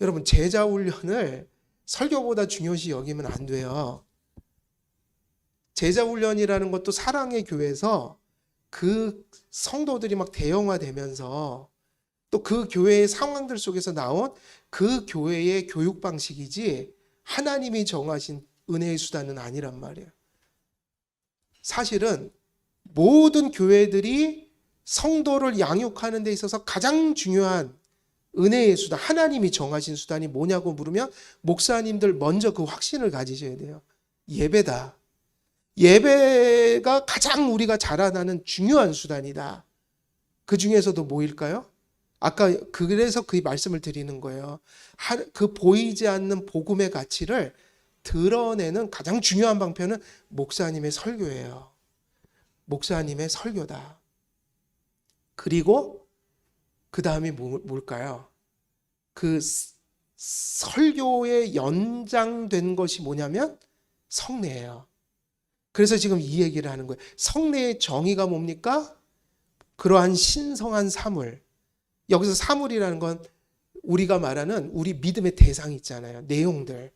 여러분 제자 훈련을 설교보다 중요시 여기면 안 돼요. 제자 훈련이라는 것도 사랑의 교회에서 그 성도들이 막 대형화되면서 또 그 교회의 상황들 속에서 나온 그 교회의 교육 방식이지 하나님이 정하신 은혜의 수단은 아니란 말이에요. 사실은 모든 교회들이 성도를 양육하는 데 있어서 가장 중요한 은혜의 수단, 하나님이 정하신 수단이 뭐냐고 물으면 목사님들 먼저 그 확신을 가지셔야 돼요. 예배다. 예배가 가장 우리가 자라나는 중요한 수단이다. 그 중에서도 뭐일까요? 아까 그래서 그 말씀을 드리는 거예요. 그 보이지 않는 복음의 가치를 드러내는 가장 중요한 방편은 목사님의 설교예요. 목사님의 설교다. 그리고 그 다음이 뭘까요? 그 설교의 연장된 것이 뭐냐면 성례예요. 그래서 지금 이 얘기를 하는 거예요. 성례의 정의가 뭡니까? 그러한 신성한 사물. 여기서 사물이라는 건 우리가 말하는 우리 믿음의 대상 있잖아요. 내용들.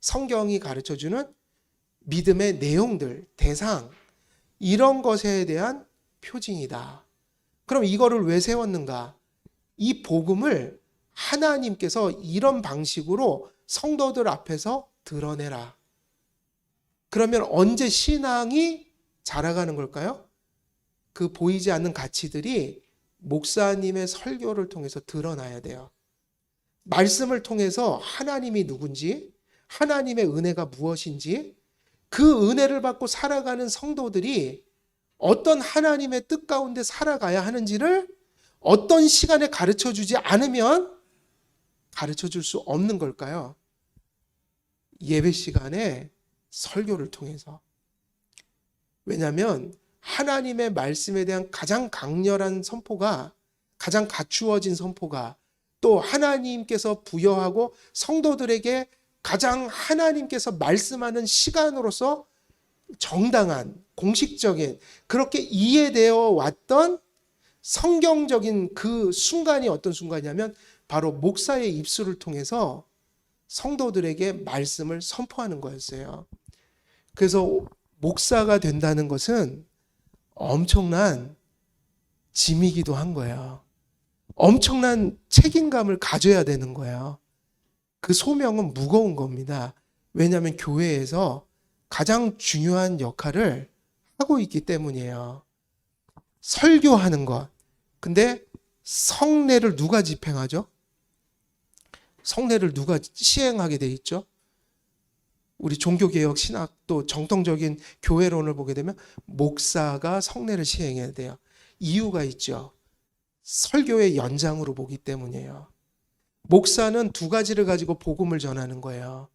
성경이 가르쳐주는 믿음의 내용들, 대상. 이런 것에 대한 표징이다. 그럼 이거를 왜 세웠는가? 이 복음을 하나님께서 이런 방식으로 성도들 앞에서 드러내라. 그러면 언제 신앙이 자라가는 걸까요? 그 보이지 않는 가치들이 목사님의 설교를 통해서 드러나야 돼요. 말씀을 통해서 하나님이 누군지, 하나님의 은혜가 무엇인지, 그 은혜를 받고 살아가는 성도들이 어떤 하나님의 뜻 가운데 살아가야 하는지를 어떤 시간에 가르쳐 주지 않으면 가르쳐 줄 수 없는 걸까요? 예배 시간에 설교를 통해서. 왜냐하면 하나님의 말씀에 대한 가장 강렬한 선포가, 가장 갖추어진 선포가 또 하나님께서 부여하고 성도들에게 가장 하나님께서 말씀하는 시간으로서 정당한, 공식적인, 그렇게 이해되어 왔던 성경적인 그 순간이 어떤 순간이냐면 바로 목사의 입술을 통해서 성도들에게 말씀을 선포하는 거였어요. 그래서 목사가 된다는 것은 엄청난 짐이기도 한 거예요. 엄청난 책임감을 가져야 되는 거예요. 그 소명은 무거운 겁니다. 왜냐하면 교회에서 가장 중요한 역할을 하고 있기 때문이에요. 설교하는 것. 근데 성례를 누가 집행하죠? 성례를 누가 시행하게 돼 있죠? 우리 종교개혁 신학 또 정통적인 교회론을 보게 되면 목사가 성례를 시행해야 돼요. 이유가 있죠. 설교의 연장으로 보기 때문이에요. 목사는 두 가지를 가지고 복음을 전하는 거예요.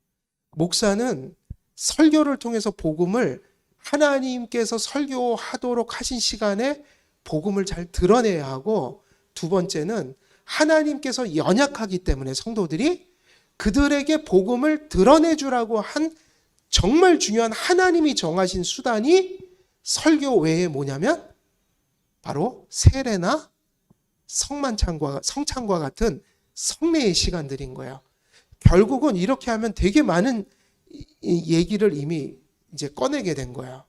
목사는 설교를 통해서 복음을 하나님께서 설교하도록 하신 시간에 복음을 잘 드러내야 하고, 두 번째는 하나님께서 연약하기 때문에 성도들이 그들에게 복음을 드러내주라고 한 정말 중요한 하나님이 정하신 수단이 설교 외에 뭐냐면 바로 세례나 성찬과 같은 성례의 시간들인 거예요. 결국은 이렇게 하면 되게 많은 얘기를 이미 이제 꺼내게 된 거예요.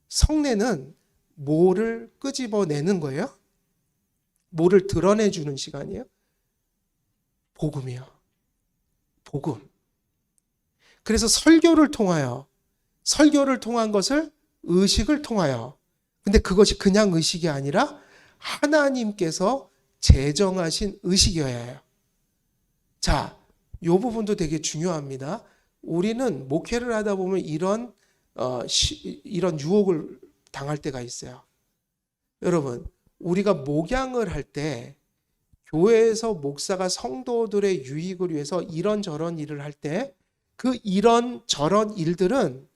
성례는 뭐를 끄집어내는 거예요? 뭐를 드러내주는 시간이에요? 복음이요. 복음. 그래서 설교를 통한 것을 의식을 통하여. 근데 그것이 그냥 의식이 아니라 하나님께서 제정하신 의식이어야 해요. 자, 이 부분도 되게 중요합니다. 우리는 목회를 하다 보면 이런 유혹을 당할 때가 있어요. 여러분, 우리가 목양을 할 때 교회에서 목사가 성도들의 유익을 위해서 이런저런 일을 할 때 그 이런저런 일들은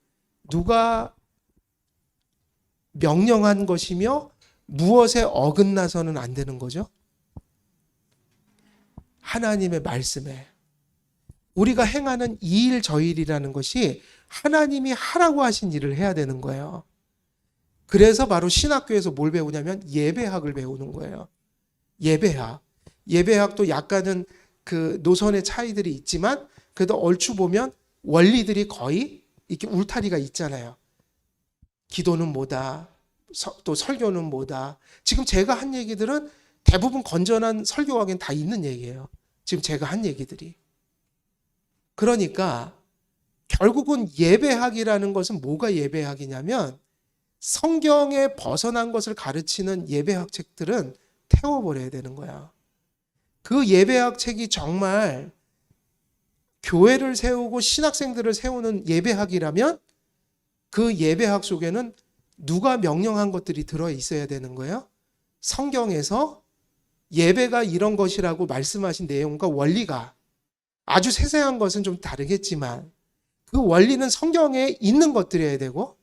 누가 명령한 것이며 무엇에 어긋나서는 안 되는 거죠? 하나님의 말씀에. 우리가 행하는 이 일 저 일이라는 것이 하나님이 하라고 하신 일을 해야 되는 거예요. 그래서 바로 신학교에서 뭘 배우냐면 예배학을 배우는 거예요. 예배학도 약간은 그 노선의 차이들이 있지만 그래도 얼추 보면 원리들이 거의 이렇게 울타리가 있잖아요. 기도는 뭐다, 또 설교는 뭐다. 지금 제가 한 얘기들은 대부분 건전한 설교학엔 다 있는 얘기예요. 지금 제가 한 얘기들이. 그러니까 결국은 예배학이라는 것은 뭐가 예배학이냐면 성경에 벗어난 것을 가르치는 예배학 책들은 태워버려야 되는 거야. 그 예배학 책이 정말 교회를 세우고 신학생들을 세우는 예배학이라면 그 예배학 속에는 누가 명령한 것들이 들어 있어야 되는 거예요? 성경에서 예배가 이런 것이라고 말씀하신 내용과 원리가 아주 세세한 것은 좀 다르겠지만 그 원리는 성경에 있는 것들이어야 되고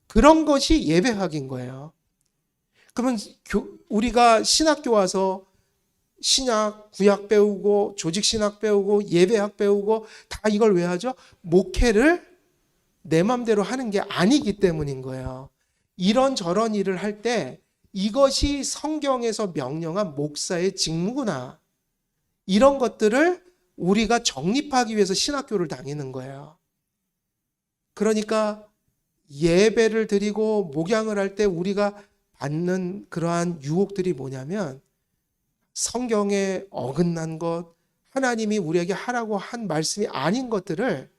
그런 것이 예배학인 거예요. 그러면 우리가 신학교 와서 신약, 구약 배우고 조직신학 배우고 예배학 배우고 다 이걸 왜 하죠? 목회를 내 맘대로 하는 게 아니기 때문인 거예요. 이런저런 일을 할 때 이것이 성경에서 명령한 목사의 직무구나. 이런 것들을 우리가 정립하기 위해서 신학교를 다니는 거예요. 그러니까 예배를 드리고 목양을 할 때 우리가 받는 그러한 유혹들이 뭐냐면 성경에 어긋난 것, 하나님이 우리에게 하라고 한 말씀이 아닌 것들을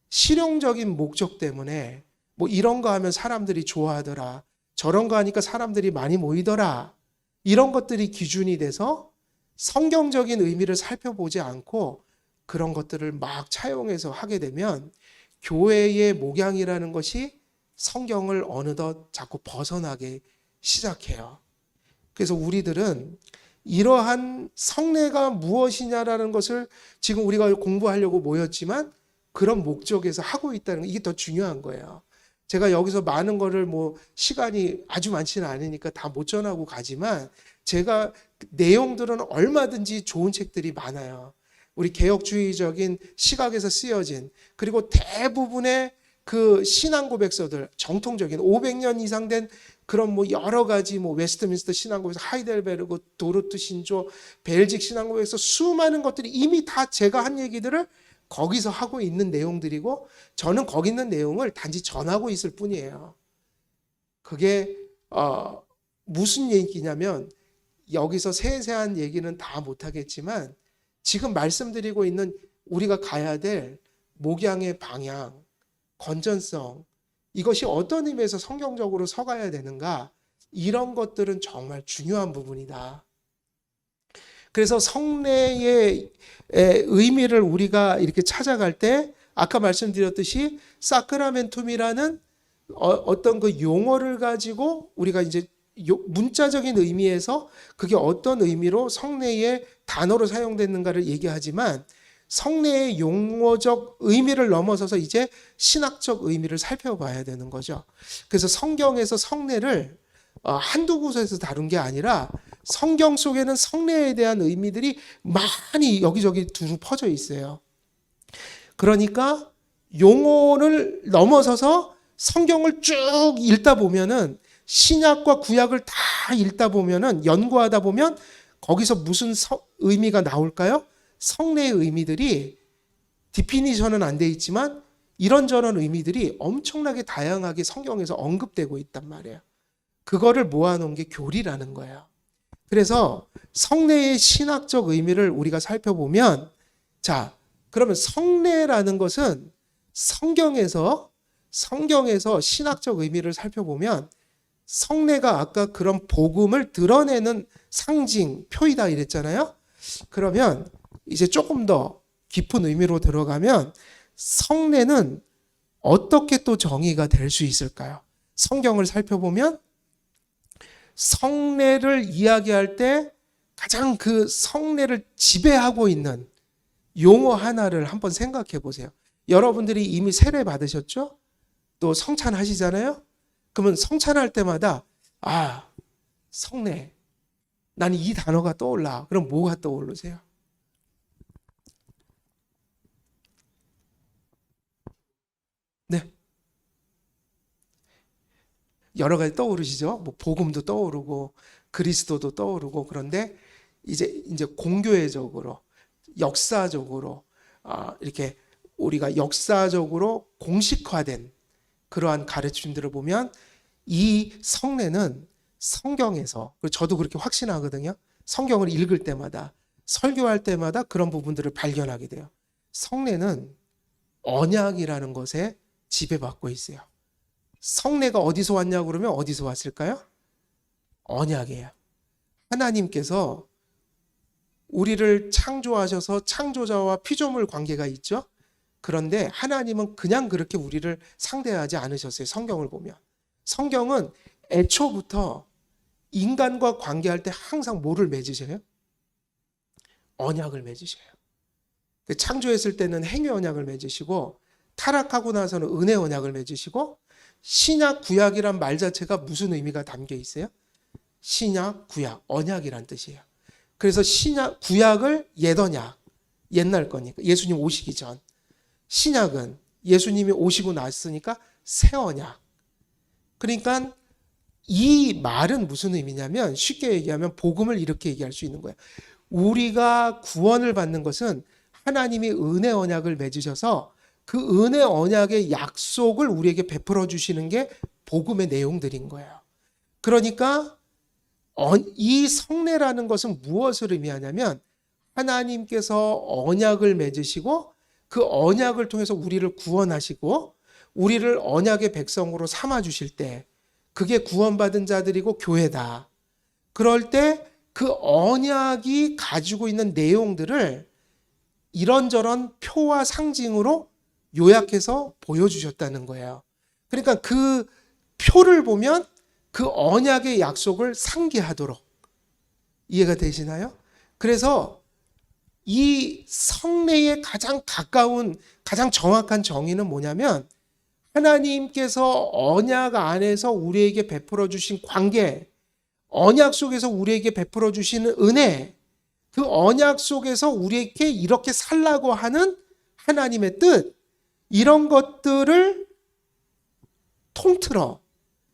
실용적인 목적 때문에 뭐 이런 거 하면 사람들이 좋아하더라, 저런 거 하니까 사람들이 많이 모이더라, 이런 것들이 기준이 돼서 성경적인 의미를 살펴보지 않고 그런 것들을 막 차용해서 하게 되면 교회의 목양이라는 것이 성경을 어느덧 자꾸 벗어나게 시작해요. 그래서 우리들은 이러한 성례가 무엇이냐라는 것을 지금 우리가 공부하려고 모였지만 그런 목적에서 하고 있다는 게 이게 더 중요한 거예요. 제가 여기서 많은 거를 뭐 시간이 아주 많지는 않으니까 다 못 전하고 가지만 제가 내용들은 얼마든지 좋은 책들이 많아요. 우리 개혁주의적인 시각에서 쓰여진, 그리고 대부분의 그 신앙 고백서들, 정통적인 500년 이상 된 그런 뭐 여러 가지 뭐 웨스트민스터 신앙 고백서, 하이델베르그, 도르트 신조, 벨직 신앙 고백서, 수많은 것들이 이미 다 제가 한 얘기들을 거기서 하고 있는 내용들이고 저는 거기 있는 내용을 단지 전하고 있을 뿐이에요. 그게 무슨 얘기냐면 여기서 세세한 얘기는 다 못하겠지만 지금 말씀드리고 있는 우리가 가야 될 목양의 방향, 건전성, 이것이 어떤 의미에서 성경적으로 서가야 되는가, 이런 것들은 정말 중요한 부분이다. 그래서 성례의 의미를 우리가 이렇게 찾아갈 때 아까 말씀드렸듯이 사크라멘툼이라는 어떤 그 용어를 가지고 우리가 이제 문자적인 의미에서 그게 어떤 의미로 성례의 단어로 사용됐는가를 얘기하지만 성례의 용어적 의미를 넘어서서 이제 신학적 의미를 살펴봐야 되는 거죠. 그래서 성경에서 성례를 한두 곳에서 다룬 게 아니라 성경 속에는 성례에 대한 의미들이 많이 여기저기 두루 퍼져 있어요. 그러니까 용어를 넘어서서 성경을 쭉 읽다 보면은 신약과 구약을 다 읽다 보면은 연구하다 보면 거기서 무슨 의미가 나올까요? 성례의 의미들이 디피니션은 안 돼 있지만 이런저런 의미들이 엄청나게 다양하게 성경에서 언급되고 있단 말이에요. 그거를 모아놓은 게 교리라는 거예요. 그래서 성례의 신학적 의미를 우리가 살펴보면 자, 그러면 성례라는 것은 성경에서 신학적 의미를 살펴보면 성례가 아까 그런 복음을 드러내는 상징, 표이다 이랬잖아요. 그러면 이제 조금 더 깊은 의미로 들어가면 성례는 어떻게 또 정의가 될 수 있을까요? 성경을 살펴보면 성례를 이야기할 때 가장 그 성례를 지배하고 있는 용어 하나를 한번 생각해 보세요. 여러분들이 이미 세례 받으셨죠? 또 성찬하시잖아요? 그러면 성찬할 때마다 성례. 나는 이 단어가 떠올라. 그럼 뭐가 떠오르세요? 네. 여러 가지 떠오르시죠? 뭐 복음도 떠오르고 그리스도도 떠오르고 그런데 이제 공교회적으로 역사적으로 이렇게 우리가 역사적으로 공식화된 그러한 가르침들을 보면 이 성례는 성경에서 저도 그렇게 확신하거든요. 성경을 읽을 때마다 설교할 때마다 그런 부분들을 발견하게 돼요. 성례는 언약이라는 것에 지배받고 있어요. 성례가 어디서 왔냐고 그러면 어디서 왔을까요? 언약이에요. 하나님께서 우리를 창조하셔서 창조자와 피조물 관계가 있죠. 그런데 하나님은 그냥 그렇게 우리를 상대하지 않으셨어요. 성경을 보면. 성경은 애초부터 인간과 관계할 때 항상 뭐를 맺으셔요? 언약을 맺으셔요. 창조했을 때는 행위 언약을 맺으시고 타락하고 나서는 은혜 언약을 맺으시고 신약 구약이란 말 자체가 무슨 의미가 담겨 있어요? 신약 구약 언약이란 뜻이에요. 그래서 신약 구약을 옛 언약 옛날 거니까 예수님 오시기 전 신약은 예수님이 오시고 났으니까 새 언약. 그러니까 이 말은 무슨 의미냐면 쉽게 얘기하면 복음을 이렇게 얘기할 수 있는 거예요. 우리가 구원을 받는 것은 하나님이 은혜 언약을 맺으셔서 그 은혜 언약의 약속을 우리에게 베풀어 주시는 게 복음의 내용들인 거예요. 그러니까 이 성례라는 것은 무엇을 의미하냐면 하나님께서 언약을 맺으시고 그 언약을 통해서 우리를 구원하시고 우리를 언약의 백성으로 삼아 주실 때 그게 구원받은 자들이고 교회다. 그럴 때 그 언약이 가지고 있는 내용들을 이런저런 표와 상징으로 요약해서 보여주셨다는 거예요. 그러니까 그 표를 보면 그 언약의 약속을 상기하도록 이해가 되시나요? 그래서 이 성례의 가장 가까운 가장 정확한 정의는 뭐냐면 하나님께서 언약 안에서 우리에게 베풀어 주신 관계, 언약 속에서 우리에게 베풀어 주시는 은혜, 그 언약 속에서 우리에게 이렇게 살라고 하는 하나님의 뜻, 이런 것들을 통틀어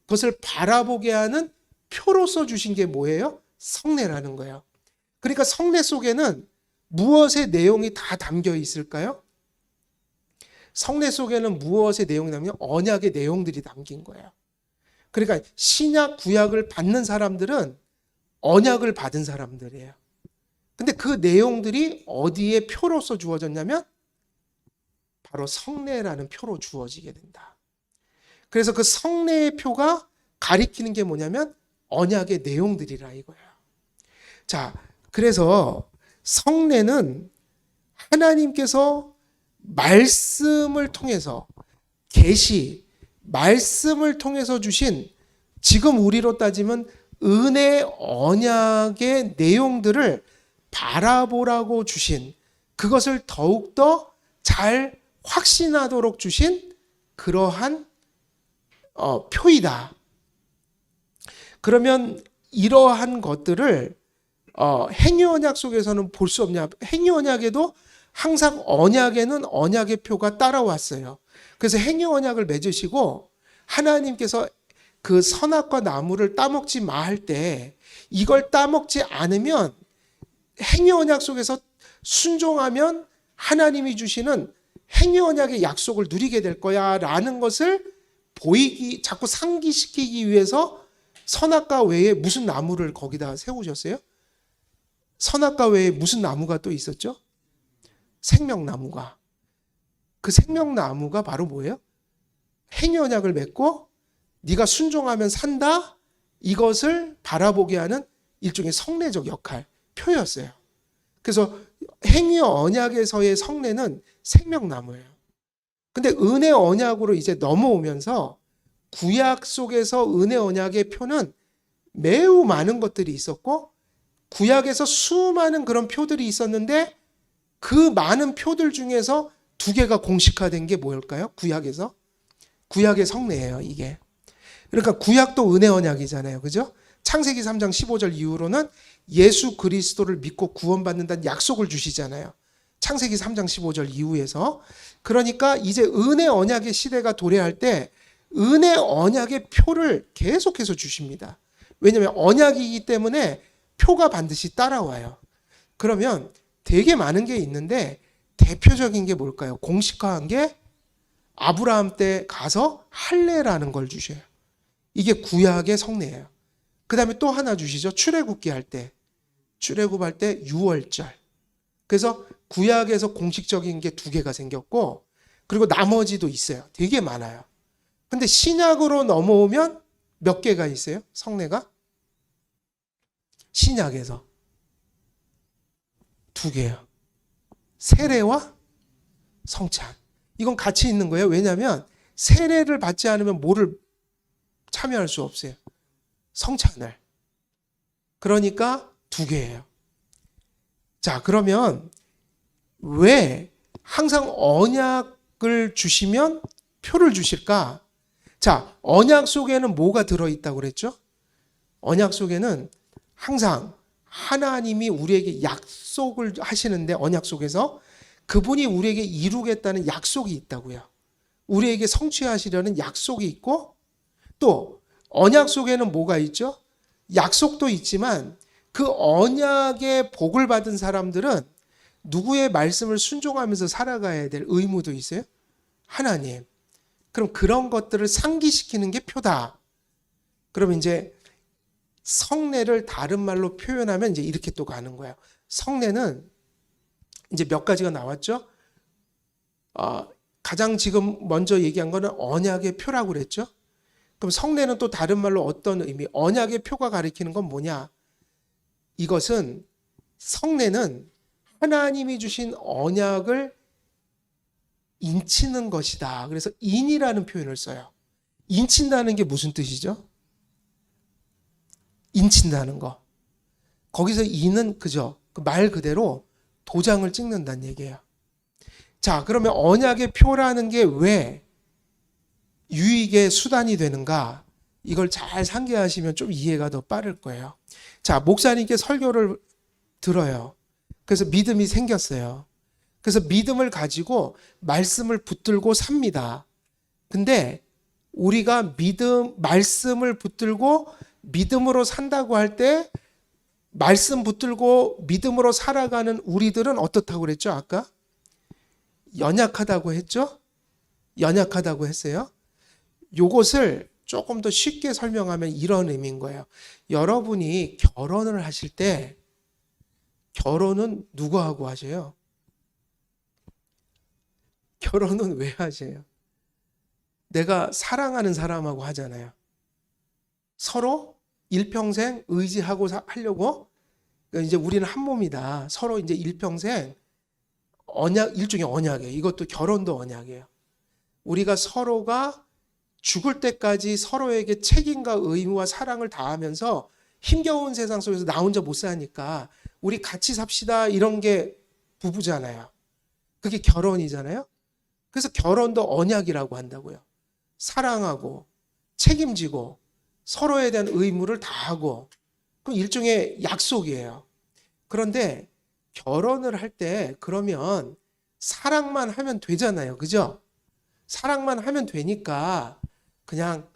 그것을 바라보게 하는 표로서 주신 게 뭐예요? 성례라는 거예요. 그러니까 성례 속에는 무엇의 내용이 다 담겨 있을까요? 성례 속에는 무엇의 내용이 담기냐면 언약의 내용들이 담긴 거예요. 그러니까 신약 구약을 받는 사람들은 언약을 받은 사람들이에요. 근데 그 내용들이 어디에 표로서 주어졌냐면 바로 성례라는 표로 주어지게 된다. 그래서 그 성례의 표가 가리키는 게 뭐냐면 언약의 내용들이라 이거예요. 자, 그래서 성례는 하나님께서 말씀을 통해서 계시, 말씀을 통해서 주신 지금 우리로 따지면 은혜 언약의 내용들을 바라보라고 주신, 그것을 더욱더 잘 확신하도록 주신 그러한 표이다. 그러면 이러한 것들을 행위 언약 속에서는 볼 수 없냐? 행위 언약에도 항상 언약에는 언약의 표가 따라왔어요. 그래서 행위 언약을 맺으시고 하나님께서 그 선악과 나무를 따먹지 마 할 때 이걸 따먹지 않으면 행위 언약 속에서 순종하면 하나님이 주시는 행위 언약의 약속을 누리게 될 거야 라는 것을 자꾸 상기시키기 위해서 선악과 외에 무슨 나무를 거기다 세우셨어요? 선악과 외에 무슨 나무가 또 있었죠? 생명나무가. 그 생명나무가 바로 뭐예요? 행위 언약을 맺고 네가 순종하면 산다, 이것을 바라보게 하는 일종의 성례적 역할, 표였어요. 그래서 행위 언약에서의 성례는 생명나무예요. 근데 은혜 언약으로 이제 넘어오면서 구약 속에서 은혜 언약의 표는 매우 많은 것들이 있었고 구약에서 수많은 그런 표들이 있었는데 그 많은 표들 중에서 두 개가 공식화된 게 뭘까요? 구약에서? 구약의 성례예요, 이게. 그러니까 구약도 은혜 언약이잖아요. 그죠? 창세기 3장 15절 이후로는 예수 그리스도를 믿고 구원받는다는 약속을 주시잖아요. 창세기 3장 15절 이후에서. 그러니까 이제 은혜 언약의 시대가 도래할 때 은혜 언약의 표를 계속해서 주십니다. 왜냐하면 언약이기 때문에 표가 반드시 따라와요. 그러면 되게 많은 게 있는데 대표적인 게 뭘까요? 공식화한 게 아브라함 때 가서 할례라는 걸 주셔요. 이게 구약의 성례예요. 그 다음에 또 하나 주시죠. 출애굽기 할 때. 출애굽할 때 유월절. 그래서 구약에서 공식적인 게 두 개가 생겼고 그리고 나머지도 있어요. 되게 많아요. 근데 신약으로 넘어오면 몇 개가 있어요? 성례가? 신약에서 두 개요. 세례와 성찬. 이건 같이 있는 거예요. 왜냐하면 세례를 받지 않으면 뭐를 참여할 수 없어요? 성찬을. 그러니까 두 개예요. 자, 그러면 왜 항상 언약을 주시면 표를 주실까? 자, 언약 속에는 뭐가 들어있다고 그랬죠? 언약 속에는 항상 하나님이 우리에게 약속을 하시는데 언약 속에서 그분이 우리에게 이루겠다는 약속이 있다고요. 우리에게 성취하시려는 약속이 있고 또 언약 속에는 뭐가 있죠? 약속도 있지만 그 언약의 복을 받은 사람들은 누구의 말씀을 순종하면서 살아가야 될 의무도 있어요? 하나님. 그럼 그런 것들을 상기시키는 게 표다. 그럼 이제 성례를 다른 말로 표현하면 이제 이렇게 또 가는 거예요. 성례는 이제 몇 가지가 나왔죠? 가장 지금 먼저 얘기한 거는 언약의 표라고 그랬죠? 그럼 성례는 또 다른 말로 어떤 의미? 언약의 표가 가리키는 건 뭐냐? 이것은 성례는 하나님이 주신 언약을 인치는 것이다. 그래서 인이라는 표현을 써요. 인친다는 게 무슨 뜻이죠? 인친다는 거. 거기서 인은 그죠? 그 말 그대로 도장을 찍는다는 얘기예요. 자, 그러면 언약의 표라는 게 왜 유익의 수단이 되는가? 이걸 잘 상기하시면 좀 이해가 더 빠를 거예요. 자, 목사님께 설교를 들어요. 그래서 믿음이 생겼어요. 그래서 믿음을 가지고 말씀을 붙들고 삽니다. 근데 우리가 말씀을 붙들고 믿음으로 산다고 할 때 말씀 붙들고 믿음으로 살아가는 우리들은 어떻다고 그랬죠? 아까? 연약하다고 했죠? 연약하다고 했어요. 요것을 조금 더 쉽게 설명하면 이런 의미인 거예요. 여러분이 결혼을 하실 때 결혼은 누구하고 하세요? 결혼은 왜 하세요? 내가 사랑하는 사람하고 하잖아요. 서로 일평생 의지하고 하려고 이제 우리는 한 몸이다. 서로 이제 일평생 언약, 일종의 언약이에요. 이것도 결혼도 언약이에요. 우리가 서로가 죽을 때까지 서로에게 책임과 의무와 사랑을 다하면서 힘겨운 세상 속에서 나 혼자 못 사니까 우리 같이 삽시다 이런 게 부부잖아요. 그게 결혼이잖아요. 그래서 결혼도 언약이라고 한다고요. 사랑하고 책임지고 서로에 대한 의무를 다하고 그 일종의 약속이에요. 그런데 결혼을 할 때 그러면 사랑만 하면 되잖아요. 그죠? 사랑만 하면 되니까 그냥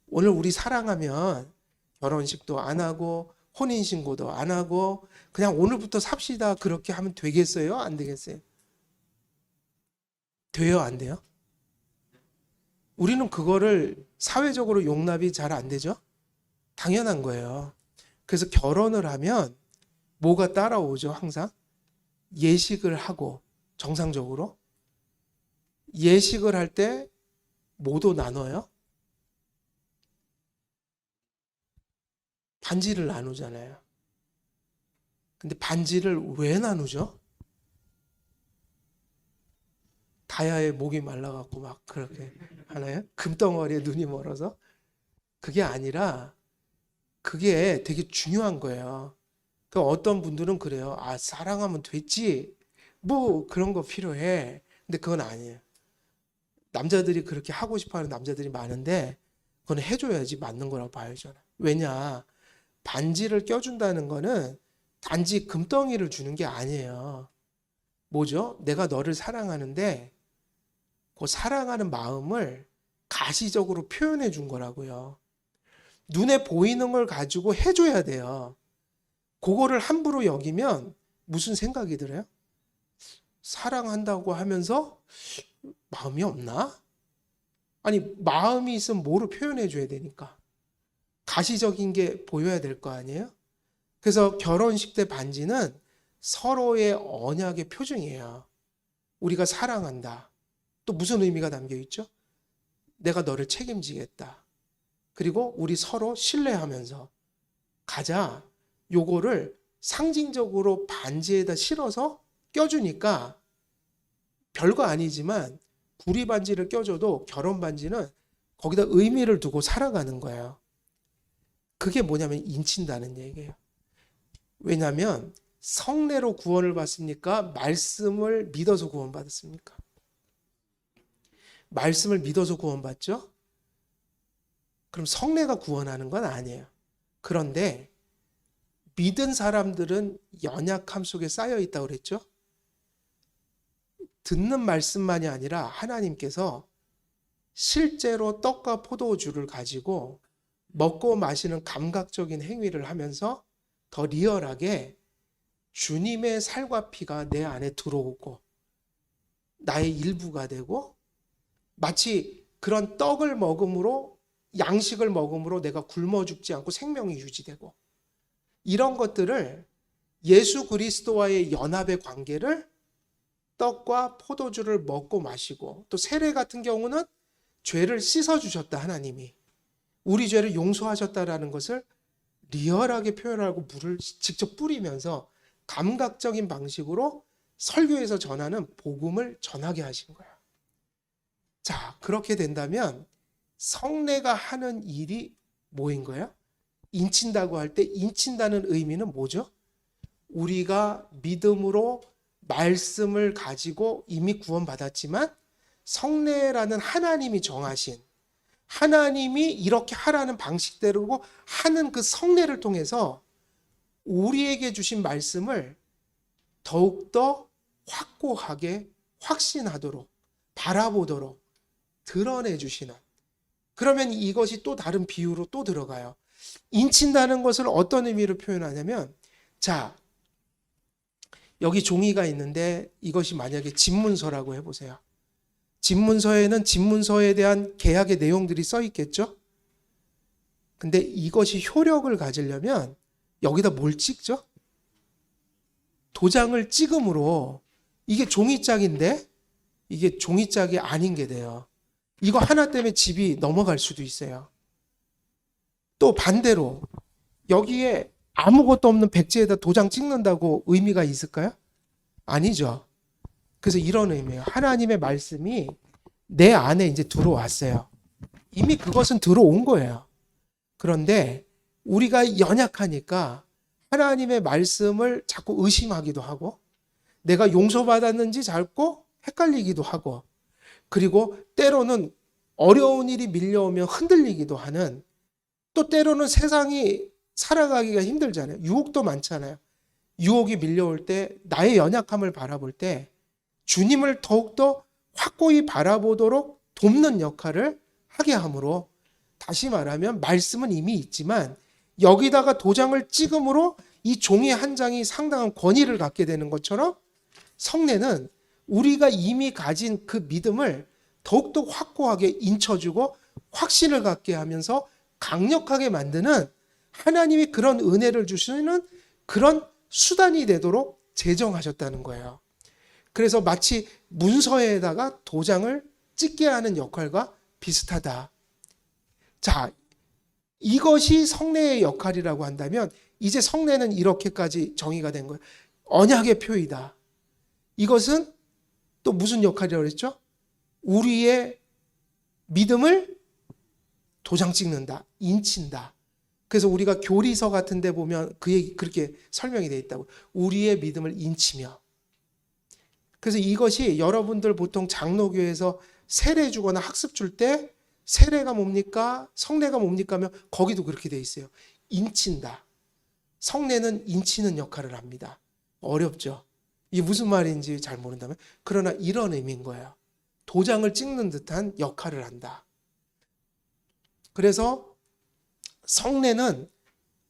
오늘 우리 사랑하면 결혼식도 안 하고 혼인신고도 안 하고 그냥 오늘부터 삽시다 그렇게 하면 되겠어요? 안 되겠어요? 돼요? 안 돼요? 우리는 그거를 사회적으로 용납이 잘 안 되죠? 당연한 거예요. 그래서 결혼을 하면 뭐가 따라오죠? 항상 예식을 하고 정상적으로 예식을 할 때 뭐도 나눠요? 반지를 나누잖아요. 근데 반지를 왜 나누죠? 다야의 목이 말라갖고 막 그렇게 하나요? 금덩어리에 눈이 멀어서? 그게 아니라 그게 되게 중요한 거예요. 그 어떤 분들은 그래요. 아, 사랑하면 됐지. 뭐 그런 거 필요해. 근데 그건 아니에요. 남자들이 그렇게 하고 싶어 하는 남자들이 많은데 그건 해줘야지 맞는 거라고 봐요, 저는. 왜냐? 반지를 껴준다는 거는 단지 금덩이를 주는 게 아니에요. 뭐죠? 내가 너를 사랑하는데 그 사랑하는 마음을 가시적으로 표현해 준 거라고요. 눈에 보이는 걸 가지고 해줘야 돼요. 그거를 함부로 여기면 무슨 생각이 들어요? 사랑한다고 하면서 마음이 없나? 아니, 마음이 있으면 뭐로 표현해 줘야 되니까. 가시적인 게 보여야 될 거 아니에요? 그래서 결혼식 때 반지는 서로의 언약의 표징이에요. 우리가 사랑한다. 또 무슨 의미가 담겨 있죠? 내가 너를 책임지겠다. 그리고 우리 서로 신뢰하면서 가자. 요거를 상징적으로 반지에다 실어서 껴주니까 별거 아니지만 구리 반지를 껴줘도 결혼 반지는 거기다 의미를 두고 살아가는 거예요. 그게 뭐냐면 인친다는 얘기예요. 왜냐하면 성례로 구원을 받습니까? 말씀을 믿어서 구원받았습니까? 말씀을 믿어서 구원받죠? 그럼 성례가 구원하는 건 아니에요. 그런데 믿은 사람들은 연약함 속에 쌓여 있다고 그랬죠? 듣는 말씀만이 아니라 하나님께서 실제로 떡과 포도주를 가지고 먹고 마시는 감각적인 행위를 하면서 더 리얼하게 주님의 살과 피가 내 안에 들어오고 나의 일부가 되고 마치 그런 떡을 먹음으로 양식을 먹음으로 내가 굶어 죽지 않고 생명이 유지되고 이런 것들을 예수 그리스도와의 연합의 관계를 떡과 포도주를 먹고 마시고 또 세례 같은 경우는 죄를 씻어주셨다 하나님이 우리 죄를 용서하셨다라는 것을 리얼하게 표현하고 물을 직접 뿌리면서 감각적인 방식으로 설교에서 전하는 복음을 전하게 하신 거예요. 자, 그렇게 된다면 성례가 하는 일이 뭐인 거예요? 인친다고 할 때 인친다는 의미는 뭐죠? 우리가 믿음으로 말씀을 가지고 이미 구원받았지만 성례라는 하나님이 정하신 하나님이 이렇게 하라는 방식대로 하는 그 성례를 통해서 우리에게 주신 말씀을 더욱더 확고하게 확신하도록 바라보도록 드러내 주시는 그러면 이것이 또 다른 비유로 또 들어가요. 인친다는 것을 어떤 의미로 표현하냐면 자 여기 종이가 있는데 이것이 만약에 집문서라고 해보세요. 집문서에는 집문서에 대한 계약의 내용들이 써 있겠죠? 근데 이것이 효력을 가지려면 여기다 뭘 찍죠? 도장을 찍음으로 이게 종이짝인데 이게 종이짝이 아닌 게 돼요. 이거 하나 때문에 집이 넘어갈 수도 있어요. 또 반대로 여기에 아무것도 없는 백지에다 도장 찍는다고 의미가 있을까요? 아니죠. 그래서 이런 의미예요. 하나님의 말씀이 내 안에 이제 들어왔어요. 이미 그것은 들어온 거예요. 그런데 우리가 연약하니까 하나님의 말씀을 자꾸 의심하기도 하고, 내가 용서받았는지 자꾸 헷갈리기도 하고, 그리고 때로는 어려운 일이 밀려오면 흔들리기도 하는, 또 때로는 세상이 살아가기가 힘들잖아요. 유혹도 많잖아요. 유혹이 밀려올 때 나의 연약함을 바라볼 때 주님을 더욱더 확고히 바라보도록 돕는 역할을 하게 하므로, 다시 말하면 말씀은 이미 있지만 여기다가 도장을 찍음으로 이 종이 한 장이 상당한 권위를 갖게 되는 것처럼, 성례는 우리가 이미 가진 그 믿음을 더욱더 확고하게 인쳐주고 확신을 갖게 하면서 강력하게 만드는, 하나님이 그런 은혜를 주시는 그런 수단이 되도록 제정하셨다는 거예요. 그래서 마치 문서에다가 도장을 찍게 하는 역할과 비슷하다. 자, 이것이 성례의 역할이라고 한다면, 이제 성례는 이렇게까지 정의가 된 거예요. 언약의 표이다. 이것은 또 무슨 역할이라고 그랬죠? 우리의 믿음을 도장 찍는다, 인친다. 그래서 우리가 교리서 같은 데 보면 그 얘기 그렇게 설명이 되어 있다고. 우리의 믿음을 인치며. 그래서 이것이 여러분들 보통 장로교에서 세례 주거나 학습 줄 때 세례가 뭡니까? 성례가 뭡니까? 하면 거기도 그렇게 되어 있어요. 인친다. 성례는 인치는 역할을 합니다. 어렵죠? 이게 무슨 말인지 잘 모른다면, 그러나 이런 의미인 거예요. 도장을 찍는 듯한 역할을 한다. 그래서 성례는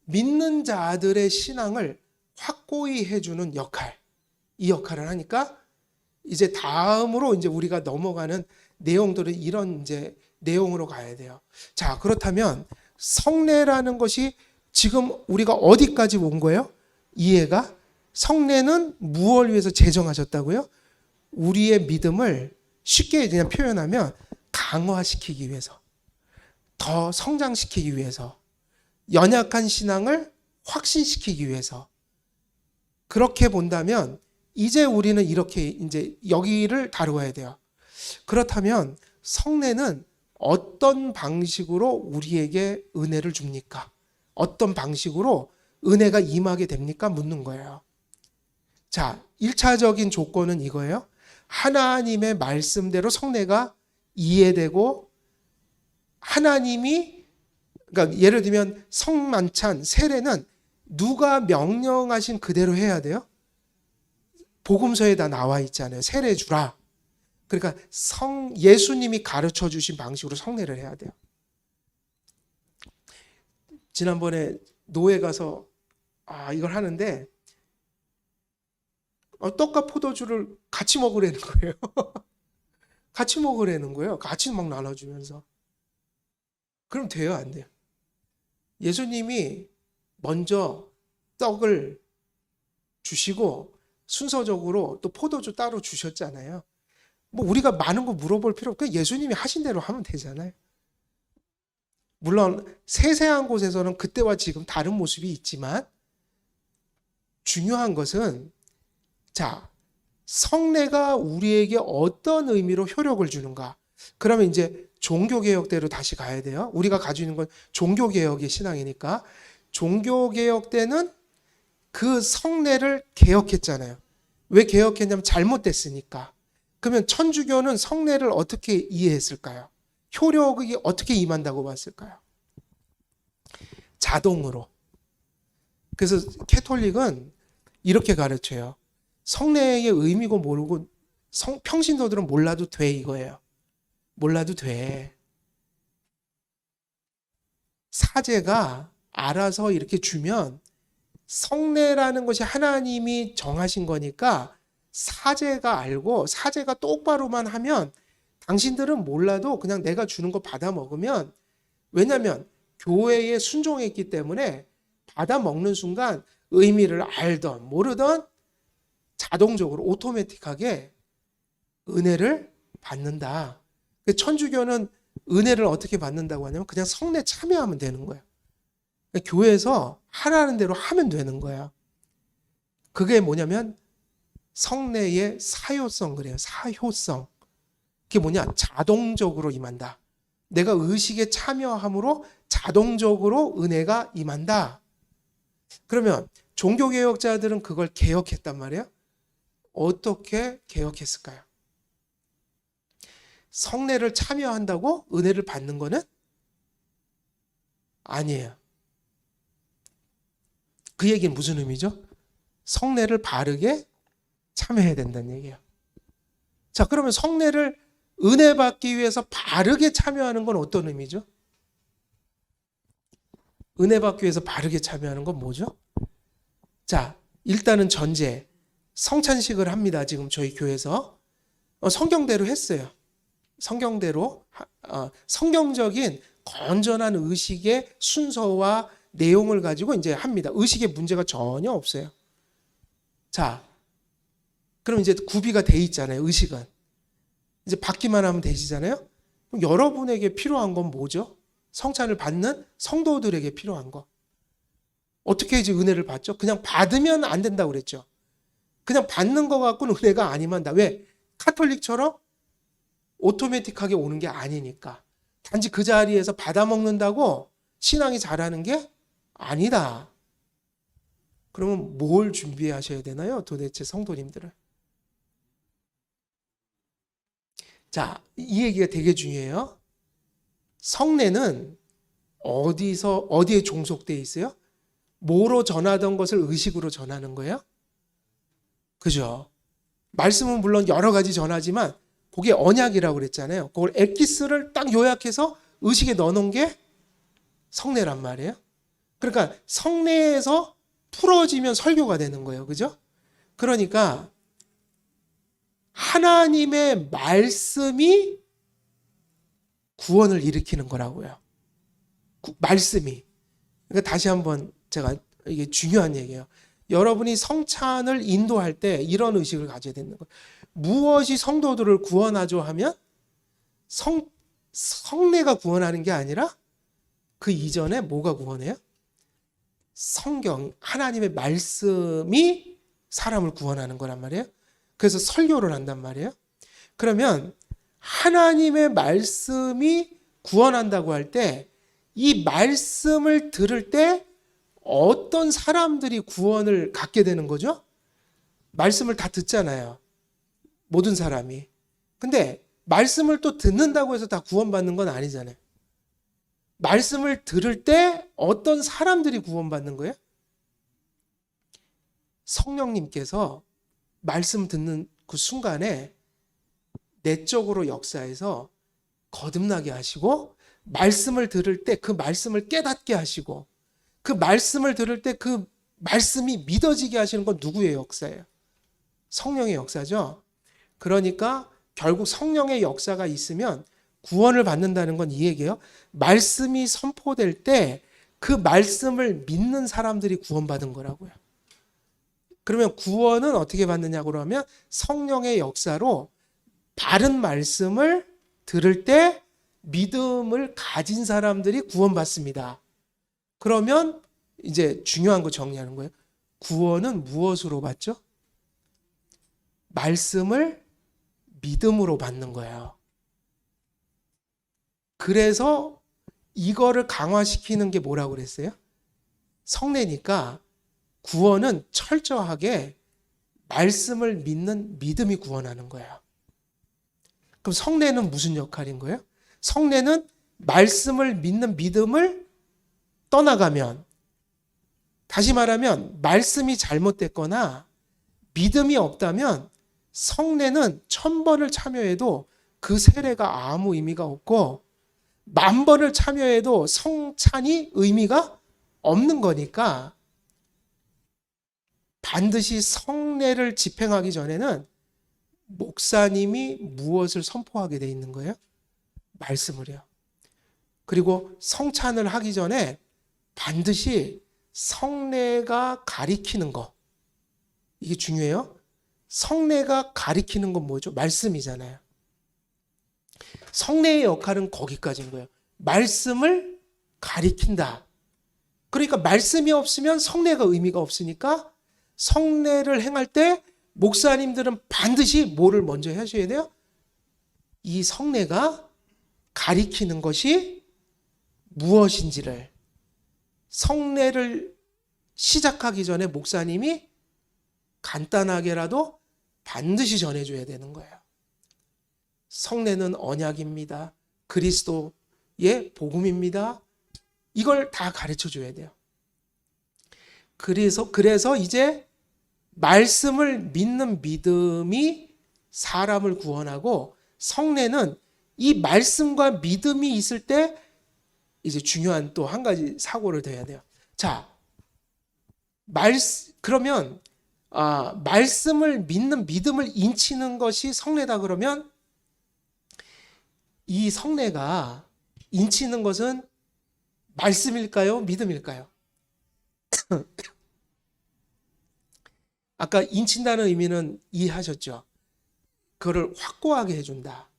믿는 자들의 신앙을 확고히 해주는 역할, 이 역할을 하니까, 이제 다음으로 이제 우리가 넘어가는 내용들은 이런 이제 내용으로 가야 돼요. 자, 그렇다면 성례라는 것이 지금 우리가 어디까지 온 거예요? 이해가? 성례는 무엇을 위해서 제정하셨다고요? 우리의 믿음을 쉽게 그냥 표현하면 강화시키기 위해서, 더 성장시키기 위해서, 연약한 신앙을 확신시키기 위해서. 그렇게 본다면 이제 우리는 이렇게 이제 여기를 다루어야 돼요. 그렇다면 성례는 어떤 방식으로 우리에게 은혜를 줍니까? 어떤 방식으로 은혜가 임하게 됩니까? 묻는 거예요. 자, 1차적인 조건은 이거예요. 하나님의 말씀대로 성례가 이해되고, 하나님이, 그러니까 예를 들면 성만찬, 세례는 누가 명령하신 그대로 해야 돼요? 복음서에 다 나와 있잖아요. 세례 주라. 그러니까 예수님이 가르쳐 주신 방식으로 성례를 해야 돼요. 지난번에 노예 가서 이걸 하는데 떡과 포도주를 같이 먹으라는 거예요. 같이 먹으라는 거예요. 같이 막 나눠주면서. 그럼 돼요, 안 돼요? 예수님이 먼저 떡을 주시고 순서적으로 또 포도주 따로 주셨잖아요. 뭐 우리가 많은 거 물어볼 필요 없고 예수님이 하신 대로 하면 되잖아요. 물론 세세한 곳에서는 그때와 지금 다른 모습이 있지만, 중요한 것은, 자, 성례가 우리에게 어떤 의미로 효력을 주는가? 그러면 이제 종교개혁대로 다시 가야 돼요. 우리가 가지고 있는 건 종교개혁의 신앙이니까, 종교개혁 때는 그 성례를 개혁했잖아요. 왜 개혁했냐면 잘못됐으니까. 그러면 천주교는 성례를 어떻게 이해했을까요? 효력이 어떻게 임한다고 봤을까요? 자동으로. 그래서 캐톨릭은 이렇게 가르쳐요. 성례의 의미고 모르고 평신도들은 몰라도 돼, 이거예요. 몰라도 돼. 사제가 알아서 이렇게 주면, 성례라는 것이 하나님이 정하신 거니까 사제가 알고 사제가 똑바로만 하면 당신들은 몰라도 그냥 내가 주는 거 받아 먹으면, 왜냐하면 교회에 순종했기 때문에 받아 먹는 순간 의미를 알던 모르던 자동적으로 오토매틱하게 은혜를 받는다. 천주교는 은혜를 어떻게 받는다고 하냐면 그냥 성례 참여하면 되는 거예요. 교회에서 하라는 대로 하면 되는 거예요. 그게 뭐냐면 성례의 사효성, 그래요. 사효성. 그게 뭐냐? 자동적으로 임한다. 내가 의식에 참여함으로 자동적으로 은혜가 임한다. 그러면 종교개혁자들은 그걸 개혁했단 말이에요. 어떻게 개혁했을까요? 성례를 참여한다고 은혜를 받는 거는 아니에요. 그 얘기는 무슨 의미죠? 성례를 바르게 참여해야 된다는 얘기예요. 자, 그러면 성례를 은혜 받기 위해서 바르게 참여하는 건 어떤 의미죠? 은혜 받기 위해서 바르게 참여하는 건 뭐죠? 자, 일단은 전제, 성찬식을 합니다. 지금 저희 교회에서. 성경대로 했어요. 성경대로, 성경적인 건전한 의식의 순서와 내용을 가지고 이제 합니다. 의식에 문제가 전혀 없어요. 자, 그럼 이제 구비가 돼 있잖아요. 의식은. 이제 받기만 하면 되시잖아요. 그럼 여러분에게 필요한 건 뭐죠? 성찬을 받는 성도들에게 필요한 거. 어떻게 이제 은혜를 받죠? 그냥 받으면 안 된다고 그랬죠. 그냥 받는 거 갖고는 은혜가 아니면 다. 왜? 카톨릭처럼 오토매틱하게 오는 게 아니니까. 단지 그 자리에서 받아먹는다고 신앙이 자라는 게 아니다. 그러면 뭘 준비하셔야 되나요? 도대체 성도님들은. 자, 이 얘기가 되게 중요해요. 성례는 어디에 종속되어 있어요? 뭐로 전하던 것을 의식으로 전하는 거예요? 그죠? 말씀은 물론 여러 가지 전하지만 그게 언약이라고 그랬잖아요. 그걸 엑기스를 딱 요약해서 의식에 넣어놓은 게 성례란 말이에요. 그러니까 성례에서 풀어지면 설교가 되는 거예요. 그죠? 그러니까 하나님의 말씀이 구원을 일으키는 거라고요. 말씀이. 그러니까 다시 한번 제가 이게 중요한 얘기예요. 여러분이 성찬을 인도할 때 이런 의식을 가져야 되는 거예요. 무엇이 성도들을 구원하죠 하면 성례가 구원하는 게 아니라 그 이전에 뭐가 구원해요? 성경, 하나님의 말씀이 사람을 구원하는 거란 말이에요. 그래서 설교를 한단 말이에요. 그러면 하나님의 말씀이 구원한다고 할 때 이 말씀을 들을 때 어떤 사람들이 구원을 갖게 되는 거죠? 말씀을 다 듣잖아요. 모든 사람이. 근데 말씀을 또 듣는다고 해서 다 구원받는 건 아니잖아요. 말씀을 들을 때 어떤 사람들이 구원받는 거예요? 성령님께서 말씀 듣는 그 순간에 내적으로 역사해서 거듭나게 하시고 말씀을 들을 때 그 말씀을 깨닫게 하시고 그 말씀을 들을 때 그 말씀이 믿어지게 하시는 건 누구의 역사예요? 성령의 역사죠. 그러니까 결국 성령의 역사가 있으면 구원을 받는다는 건 이 얘기예요. 말씀이 선포될 때 그 말씀을 믿는 사람들이 구원받은 거라고요. 그러면 구원은 어떻게 받느냐고 그러면 성령의 역사로 바른 말씀을 들을 때 믿음을 가진 사람들이 구원받습니다. 그러면 이제 중요한 거 정리하는 거예요. 구원은 무엇으로 받죠? 말씀을 믿음으로 받는 거예요. 그래서 이거를 강화시키는 게 뭐라고 그랬어요? 성례니까 구원은 철저하게 말씀을 믿는 믿음이 구원하는 거예요. 그럼 성례는 무슨 역할인 거예요? 성례는 말씀을 믿는 믿음을 떠나가면, 다시 말하면 말씀이 잘못됐거나 믿음이 없다면 성례는 1000번을 참여해도 그 세례가 아무 의미가 없고 10,000번을 참여해도 성찬이 의미가 없는 거니까 반드시 성례를 집행하기 전에는 목사님이 무엇을 선포하게 돼 있는 거예요? 말씀을요. 그리고 성찬을 하기 전에 반드시 성례가 가리키는 거, 이게 중요해요. 성례가 가리키는 건 뭐죠? 말씀이잖아요. 성례의 역할은 거기까지인 거예요. 말씀을 가리킨다. 그러니까 말씀이 없으면 성례가 의미가 없으니까 성례를 행할 때 목사님들은 반드시 뭐를 먼저 하셔야 돼요? 이 성례가 가리키는 것이 무엇인지를 성례를 시작하기 전에 목사님이 간단하게라도 반드시 전해줘야 되는 거예요. 성례는 언약입니다. 그리스도의 복음입니다. 이걸 다 가르쳐 줘야 돼요. 그래서 이제 말씀을 믿는 믿음이 사람을 구원하고, 성례는 이 말씀과 믿음이 있을 때 이제 중요한 또 한 가지 사고를 더 해야 돼요. 자, 그러면 말씀을 믿는 믿음을 인치는 것이 성례다 그러면, 이 성례가 인치는 것은 말씀일까요? 믿음일까요? 아까 인친다는 의미는 이해하셨죠? 그거를 확고하게 해준다.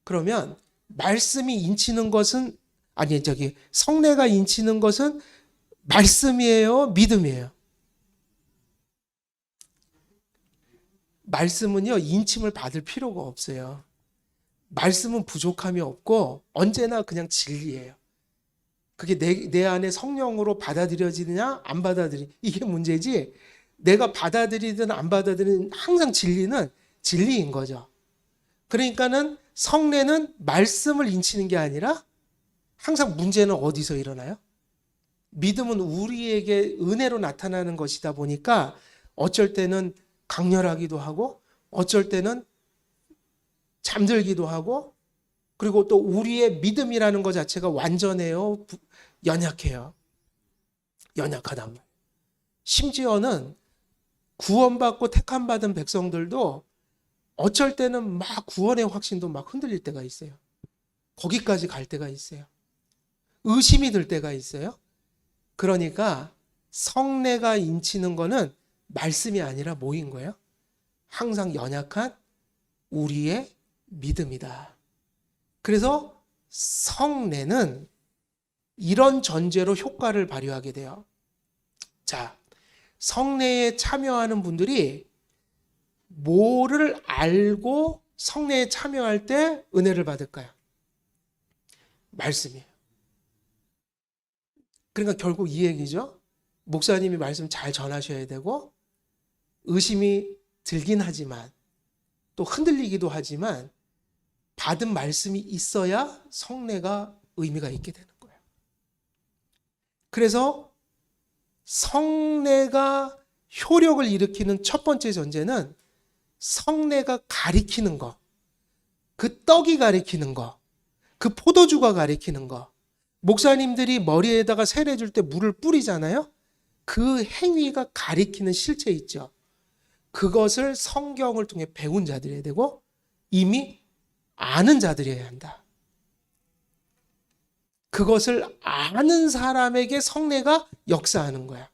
그러면 말씀이 인치는 것은, 성례가 인치는 것은 말씀이에요? 믿음이에요? 말씀은요, 인침을 받을 필요가 없어요. 말씀은 부족함이 없고 언제나 그냥 진리예요. 그게 내 안에 성령으로 받아들여지느냐 안 이게 문제지, 내가 받아들이든 안 받아들이든 항상 진리는 진리인 거죠. 그러니까는 성례는 말씀을 인치는 게 아니라 항상 문제는 어디서 일어나요? 믿음은 우리에게 은혜로 나타나는 것이다 보니까 어쩔 때는 강렬하기도 하고 어쩔 때는 잠들기도 하고, 그리고 또 우리의 믿음이라는 것 자체가 완전해요? 연약해요? 연약하단 말이에요. 심지어는 구원받고 택함받은 백성들도 어쩔 때는 막 구원의 확신도 막 흔들릴 때가 있어요. 거기까지 갈 때가 있어요. 의심이 들 때가 있어요. 그러니까 성례가 인치는 거는 말씀이 아니라 뭐인 거예요? 항상 연약한 우리의 믿음이다. 그래서 성례는 이런 전제로 효과를 발휘하게 돼요. 자, 성례에 참여하는 분들이 뭐를 알고 성례에 참여할 때 은혜를 받을까요? 말씀이에요. 그러니까 결국 이 얘기죠. 목사님이 말씀 잘 전하셔야 되고, 의심이 들긴 하지만 또 흔들리기도 하지만 받은 말씀이 있어야 성례가 의미가 있게 되는 거예요. 그래서 성례가 효력을 일으키는 첫 번째 전제는 성례가 가리키는 거, 그 떡이 가리키는 거, 그 포도주가 가리키는 거. 목사님들이 머리에다가 세례 줄 때 물을 뿌리잖아요. 그 행위가 가리키는 실체 있죠. 그것을 성경을 통해 배운 자들이어야 되고 이미 아는 자들이어야 한다. 그것을 아는 사람에게 성례가 역사하는 거야.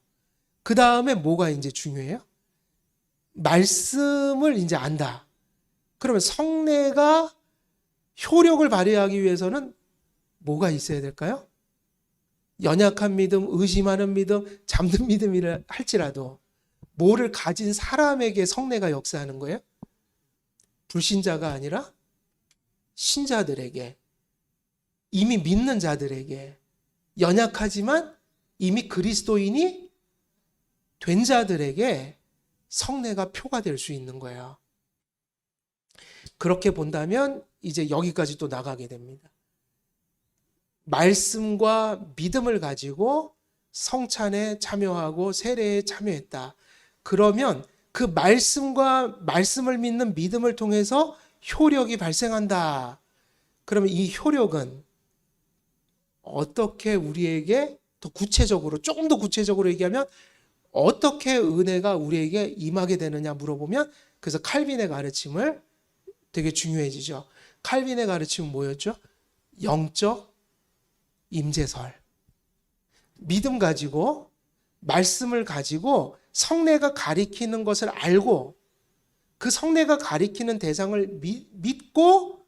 그 다음에 뭐가 이제 중요해요? 말씀을 이제 안다. 그러면 성례가 효력을 발휘하기 위해서는 뭐가 있어야 될까요? 연약한 믿음, 의심하는 믿음, 잠든 믿음이라 할지라도 뭐를 가진 사람에게 성례가 역사하는 거예요? 불신자가 아니라 신자들에게, 이미 믿는 자들에게, 연약하지만 이미 그리스도인이 된 자들에게 성례가 표가 될 수 있는 거예요. 그렇게 본다면 이제 여기까지 또 나가게 됩니다. 말씀과 믿음을 가지고 성찬에 참여하고 세례에 참여했다. 그러면 그 말씀을 믿는 믿음을 통해서 효력이 발생한다. 그러면 이 효력은 어떻게 우리에게 조금 더 구체적으로 얘기하면 어떻게 은혜가 우리에게 임하게 되느냐 물어보면, 그래서 칼빈의 가르침을 되게 중요해지죠. 칼빈의 가르침은 뭐였죠? 영적 임재설. 믿음 가지고, 말씀을 가지고 성례가 가리키는 것을 알고 그 성례가 가리키는 대상을 믿고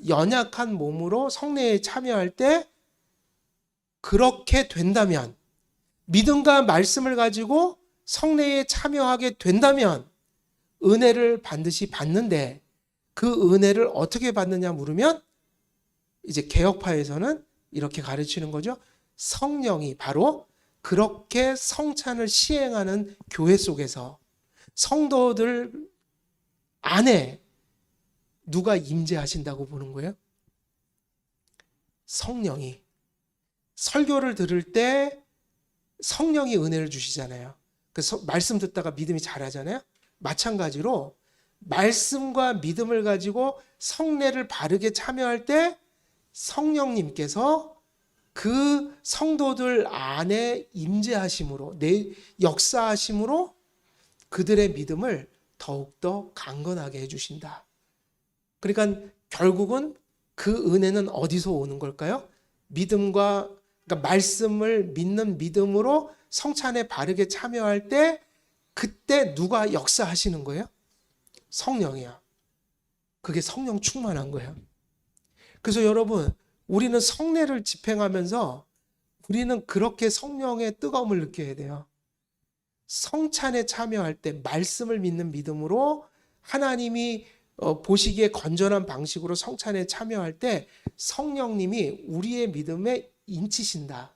연약한 몸으로 성례에 참여할 때, 그렇게 된다면, 믿음과 말씀을 가지고 성례에 참여하게 된다면 은혜를 반드시 받는데, 그 은혜를 어떻게 받느냐 물으면 이제 개혁파에서는 이렇게 가르치는 거죠. 성령이 바로 그렇게 성찬을 시행하는 교회 속에서 성도들 안에 누가 임재하신다고 보는 거예요? 성령이. 설교를 들을 때 성령이 은혜를 주시잖아요. 그래서 말씀 듣다가 믿음이 자라잖아요. 마찬가지로 말씀과 믿음을 가지고 성례를 바르게 참여할 때 성령님께서 그 성도들 안에 임재하심으로, 역사하심으로 그들의 믿음을 더욱더 강건하게 해주신다. 그러니까 결국은 그 은혜는 어디서 오는 걸까요? 믿음과, 그러니까 말씀을 믿는 믿음으로 성찬에 바르게 참여할 때 그때 누가 역사하시는 거예요? 성령이야. 그게 성령 충만한 거예요. 그래서 여러분, 우리는 성례를 집행하면서 우리는 그렇게 성령의 뜨거움을 느껴야 돼요. 성찬에 참여할 때 말씀을 믿는 믿음으로 하나님이 보시기에 건전한 방식으로 성찬에 참여할 때 성령님이 우리의 믿음에 인치신다.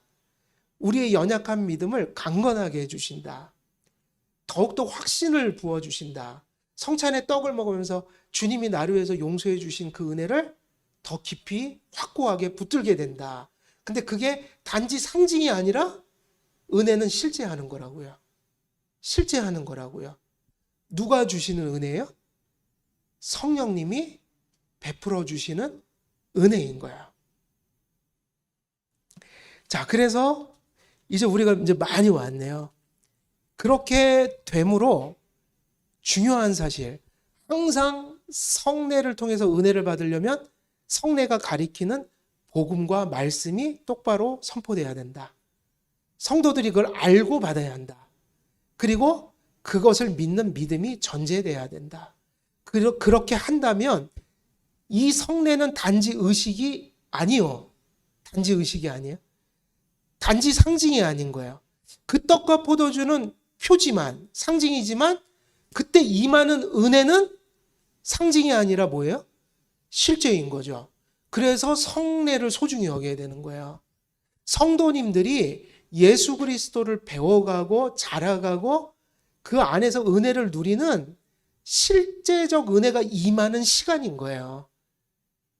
우리의 연약한 믿음을 강건하게 해주신다. 더욱더 확신을 부어주신다. 성찬의 떡을 먹으면서 주님이 나를 위해서 용서해 주신 그 은혜를 더 깊이 확고하게 붙들게 된다. 근데 그게 단지 상징이 아니라 은혜는 실제하는 거라고요. 실제하는 거라고요. 누가 주시는 은혜예요? 성령님이 베풀어 주시는 은혜인 거야. 자, 그래서 이제 우리가 이제 많이 왔네요. 그렇게 됨으로 중요한 사실, 항상 성례를 통해서 은혜를 받으려면 성례가 가리키는 복음과 말씀이 똑바로 선포돼야 된다. 성도들이 그걸 알고 받아야 한다. 그리고 그것을 믿는 믿음이 전제돼야 된다. 그렇게 한다면 이 성례는 단지 의식이 아니요. 단지 의식이 아니에요. 단지 상징이 아닌 거예요. 그 떡과 포도주는 표지만, 상징이지만 그때 임하는 은혜는 상징이 아니라 뭐예요? 실제인 거죠. 그래서 성례를 소중히 여겨야 되는 거예요. 성도님들이 예수 그리스도를 배워가고 자라가고 그 안에서 은혜를 누리는 실제적 은혜가 임하는 시간인 거예요.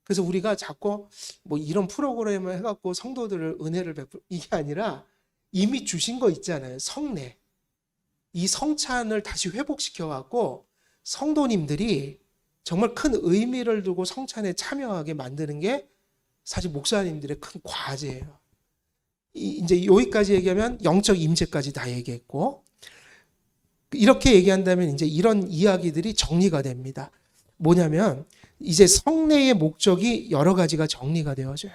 그래서 우리가 자꾸 뭐 이런 프로그램을 해갖고 성도들을 은혜를 베풀, 이게 아니라 이미 주신 거 있잖아요. 성례. 이 성찬을 다시 회복시켜갖고 성도님들이 정말 큰 의미를 두고 성찬에 참여하게 만드는 게 사실 목사님들의 큰 과제예요. 이제 여기까지 얘기하면 영적 임재까지 다 얘기했고, 이렇게 얘기한다면 이제 이런 이야기들이 정리가 됩니다. 뭐냐면 이제 성례의 목적이 여러 가지가 정리가 되어져요.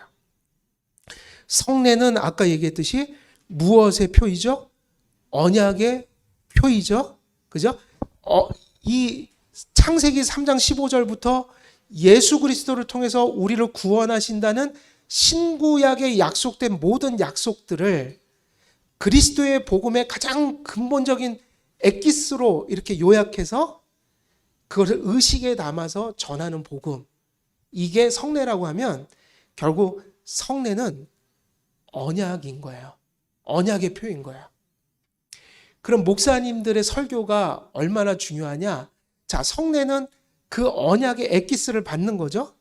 성례는 아까 얘기했듯이 무엇의 표이죠? 언약의 표이죠. 그죠? 이 창세기 3장 15절부터 예수 그리스도를 통해서 우리를 구원하신다는 신구약에 약속된 모든 약속들을 그리스도의 복음의 가장 근본적인 엑기스로 이렇게 요약해서 그것을 의식에 담아서 전하는 복음. 이게 성례라고 하면 결국 성례는 언약인 거예요. 언약의 표인 거예요. 그럼 목사님들의 설교가 얼마나 중요하냐? 자, 성례는 그 언약의 엑기스를 받는 거죠.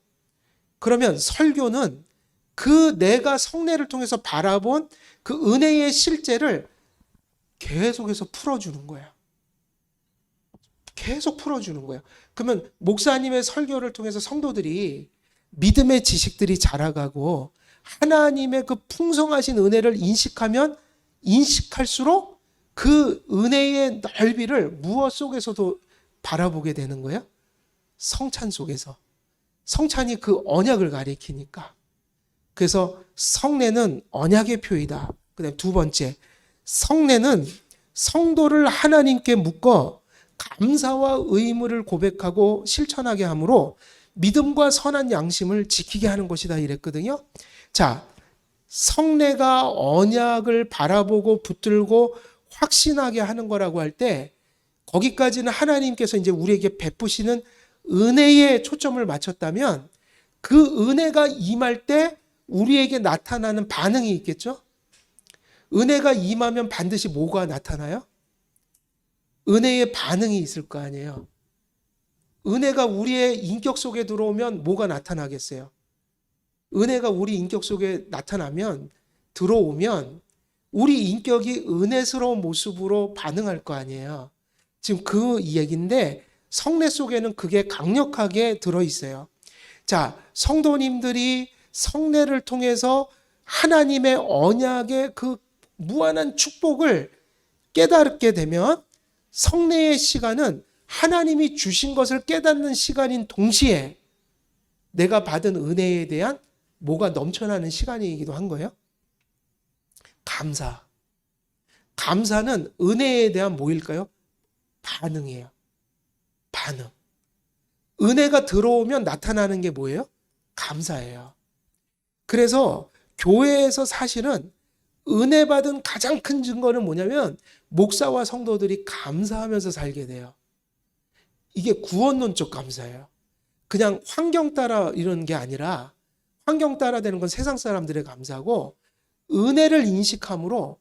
그러면 설교는 그 내가 성례를 통해서 바라본 그 은혜의 실제를 계속해서 풀어주는 거예요. 계속 풀어주는 거예요. 그러면 목사님의 설교를 통해서 성도들이 믿음의 지식들이 자라가고 하나님의 그 풍성하신 은혜를 인식하면 인식할수록 그 은혜의 넓이를 무엇 속에서도 바라보게 되는 거예요? 성찬 속에서. 성찬이 그 언약을 가리키니까. 그래서 성례는 언약의 표이다. 그다음에 두 번째, 성례는 성도를 하나님께 묶어 감사와 의무를 고백하고 실천하게 하므로 믿음과 선한 양심을 지키게 하는 것이다 이랬거든요. 자, 성례가 언약을 바라보고 붙들고 확신하게 하는 거라고 할 때 거기까지는 하나님께서 이제 우리에게 베푸시는 은혜에 초점을 맞췄다면 그 은혜가 임할 때 우리에게 나타나는 반응이 있겠죠? 은혜가 임하면 반드시 뭐가 나타나요? 은혜의 반응이 있을 거 아니에요. 은혜가 우리의 인격 속에 들어오면 뭐가 나타나겠어요? 은혜가 우리 인격 속에 나타나면, 들어오면 우리 인격이 은혜스러운 모습으로 반응할 거 아니에요. 지금 그 얘기인데 성례 속에는 그게 강력하게 들어있어요. 자, 성도님들이 성례를 통해서 하나님의 언약의 그 무한한 축복을 깨닫게 되면 성례의 시간은 하나님이 주신 것을 깨닫는 시간인 동시에 내가 받은 은혜에 대한 뭐가 넘쳐나는 시간이기도 한 거예요. 감사. 감사는 은혜에 대한 뭐일까요? 반응이에요. 반응. 은혜가 들어오면 나타나는 게 뭐예요? 감사예요. 그래서 교회에서 사실은 은혜 받은 가장 큰 증거는 뭐냐면 목사와 성도들이 감사하면서 살게 돼요. 이게 구원론적 감사예요. 그냥 환경 따라 이런 게 아니라, 환경 따라 되는 건 세상 사람들의 감사고, 은혜를 인식함으로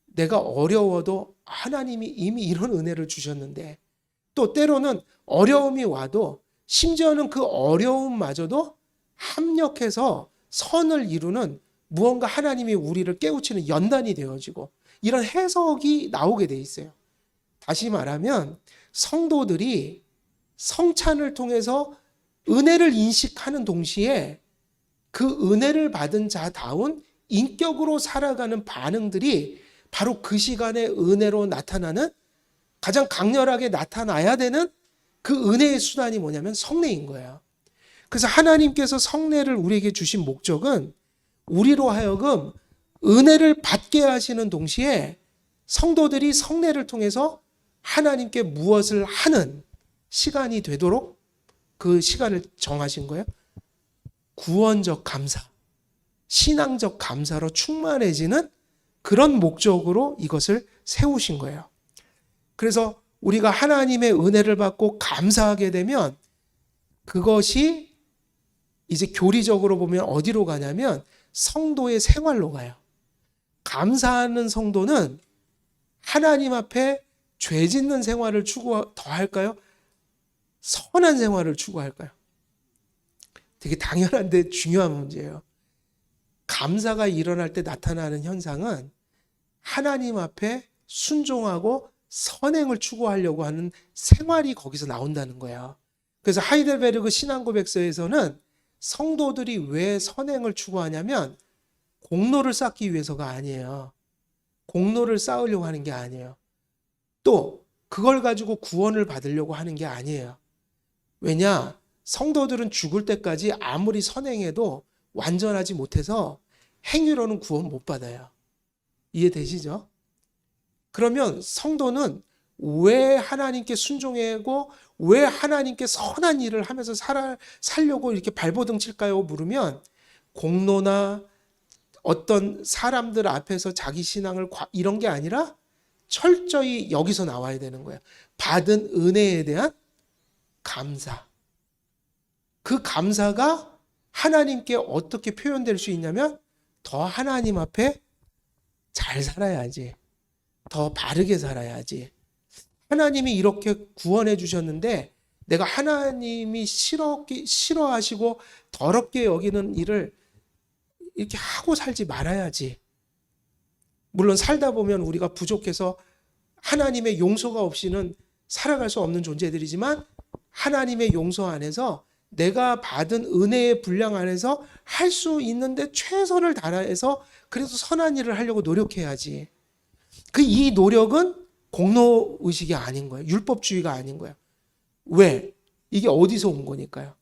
내가 어려워도 하나님이 이미 이런 은혜를 주셨는데, 또 때로는 어려움이 와도 심지어는 그 어려움마저도 합력해서 선을 이루는 무언가 하나님이 우리를 깨우치는 연단이 되어지고, 이런 해석이 나오게 돼 있어요. 다시 말하면 성도들이 성찬을 통해서 은혜를 인식하는 동시에 그 은혜를 받은 자다운 인격으로 살아가는 반응들이 바로 그 시간에 은혜로 나타나는, 가장 강렬하게 나타나야 되는 그 은혜의 수단이 뭐냐면 성례인 거예요. 그래서 하나님께서 성례를 우리에게 주신 목적은 우리로 하여금 은혜를 받게 하시는 동시에 성도들이 성례를 통해서 하나님께 무엇을 하는 시간이 되도록 그 시간을 정하신 거예요. 구원적 감사, 신앙적 감사로 충만해지는 그런 목적으로 이것을 세우신 거예요. 그래서 우리가 하나님의 은혜를 받고 감사하게 되면 그것이 이제 교리적으로 보면 어디로 가냐면 성도의 생활로 가요. 감사하는 성도는 하나님 앞에 죄 짓는 생활을 더 할까요? 선한 생활을 추구할까요? 되게 당연한데 중요한 문제예요. 감사가 일어날 때 나타나는 현상은 하나님 앞에 순종하고 선행을 추구하려고 하는 생활이 거기서 나온다는 거예요. 그래서 하이델베르그 신앙고백서에서는 성도들이 왜 선행을 추구하냐면 공로를 쌓기 위해서가 아니에요. 공로를 쌓으려고 하는 게 아니에요. 또 그걸 가지고 구원을 받으려고 하는 게 아니에요. 왜냐? 성도들은 죽을 때까지 아무리 선행해도 완전하지 못해서 행위로는 구원 못 받아요. 이해되시죠? 그러면 성도는 왜 하나님께 순종하고 왜 하나님께 선한 일을 하면서 살려고 이렇게 발버둥 칠까요? 물으면 공로나 어떤 사람들 앞에서 자기 신앙을 이런 게 아니라 철저히 여기서 나와야 되는 거예요. 받은 은혜에 대한 감사. 그 감사가 하나님께 어떻게 표현될 수 있냐면 더 하나님 앞에 잘 살아야지. 더 바르게 살아야지. 하나님이 이렇게 구원해 주셨는데 내가 하나님이 싫어하시고 더럽게 여기는 일을 이렇게 하고 살지 말아야지. 물론 살다 보면 우리가 부족해서 하나님의 용서가 없이는 살아갈 수 없는 존재들이지만 하나님의 용서 안에서 내가 받은 은혜의 분량 안에서 할 수 있는데 최선을 다해서 그래도 선한 일을 하려고 노력해야지. 이 노력은 공로의식이 아닌 거예요. 율법주의가 아닌 거예요. 왜? 이게 어디서 온 거니까요.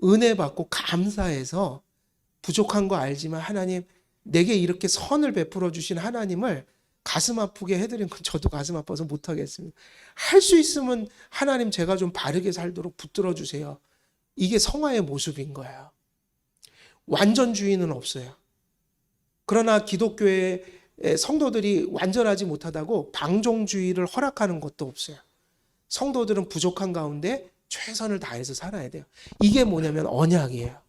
은혜 받고 감사해서 부족한 거 알지만 하나님 내게 이렇게 선을 베풀어 주신 하나님을 가슴 아프게 해드린 건 저도 가슴 아파서 못하겠습니다. 할 수 있으면 하나님 제가 좀 바르게 살도록 붙들어 주세요. 이게 성화의 모습인 거예요. 완전주의는 없어요. 그러나 기독교의 성도들이 완전하지 못하다고 방종주의를 허락하는 것도 없어요. 성도들은 부족한 가운데 최선을 다해서 살아야 돼요. 이게 뭐냐면 언약이에요.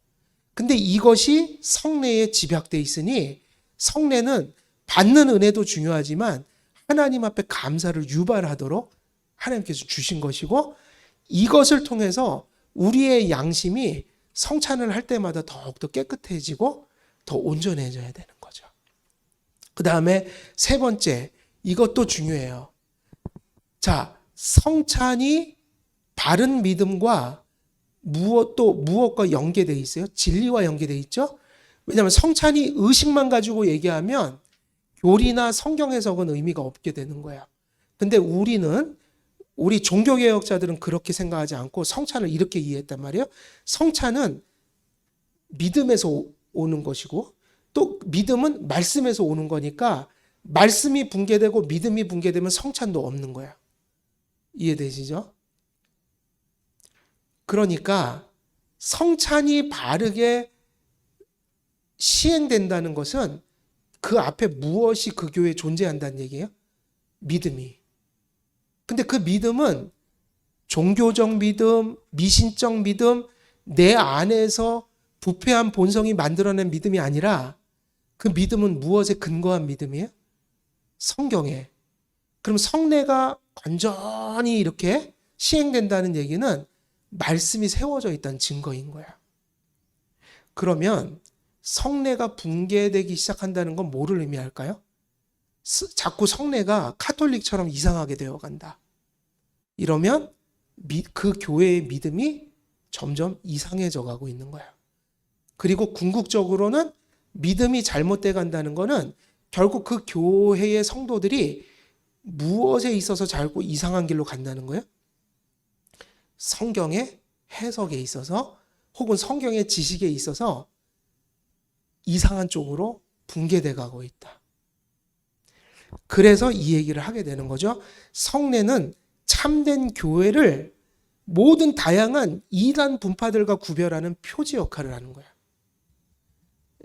근데 이것이 성례에 집약돼 있으니 성례는 받는 은혜도 중요하지만 하나님 앞에 감사를 유발하도록 하나님께서 주신 것이고, 이것을 통해서 우리의 양심이 성찬을 할 때마다 더욱더 깨끗해지고 더 온전해져야 되는 거죠. 그 다음에 세 번째, 이것도 중요해요. 자, 성찬이 바른 믿음과 무엇과 연계되어 있어요? 진리와 연계되어 있죠? 왜냐하면 성찬이 의식만 가지고 얘기하면 교리나 성경 해석은 의미가 없게 되는 거야. 근데 우리 종교개혁자들은 그렇게 생각하지 않고 성찬을 이렇게 이해했단 말이에요. 성찬은 믿음에서 오는 것이고 또 믿음은 말씀에서 오는 거니까 말씀이 붕괴되고 믿음이 붕괴되면 성찬도 없는 거야. 이해되시죠? 그러니까 성찬이 바르게 시행된다는 것은 그 앞에 무엇이 그 교회에 존재한다는 얘기예요? 믿음이. 근데 그 믿음은 종교적 믿음, 미신적 믿음, 내 안에서 부패한 본성이 만들어낸 믿음이 아니라 그 믿음은 무엇에 근거한 믿음이에요? 성경에. 그럼 성례가 완전히 이렇게 시행된다는 얘기는 말씀이 세워져 있다는 증거인 거야. 그러면 성례가 붕괴되기 시작한다는 건 뭐를 의미할까요? 자꾸 성례가 카톨릭처럼 이상하게 되어 간다. 이러면 그 교회의 믿음이 점점 이상해져 가고 있는 거야. 그리고 궁극적으로는 믿음이 잘못돼 간다는 거는 결국 그 교회의 성도들이 무엇에 있어서 자꾸 이상한 길로 간다는 거예요? 성경의 해석에 있어서 혹은 성경의 지식에 있어서 이상한 쪽으로 붕괴돼 가고 있다. 그래서 이 얘기를 하게 되는 거죠. 성례는 참된 교회를 모든 다양한 이단 분파들과 구별하는 표지 역할을 하는 거야.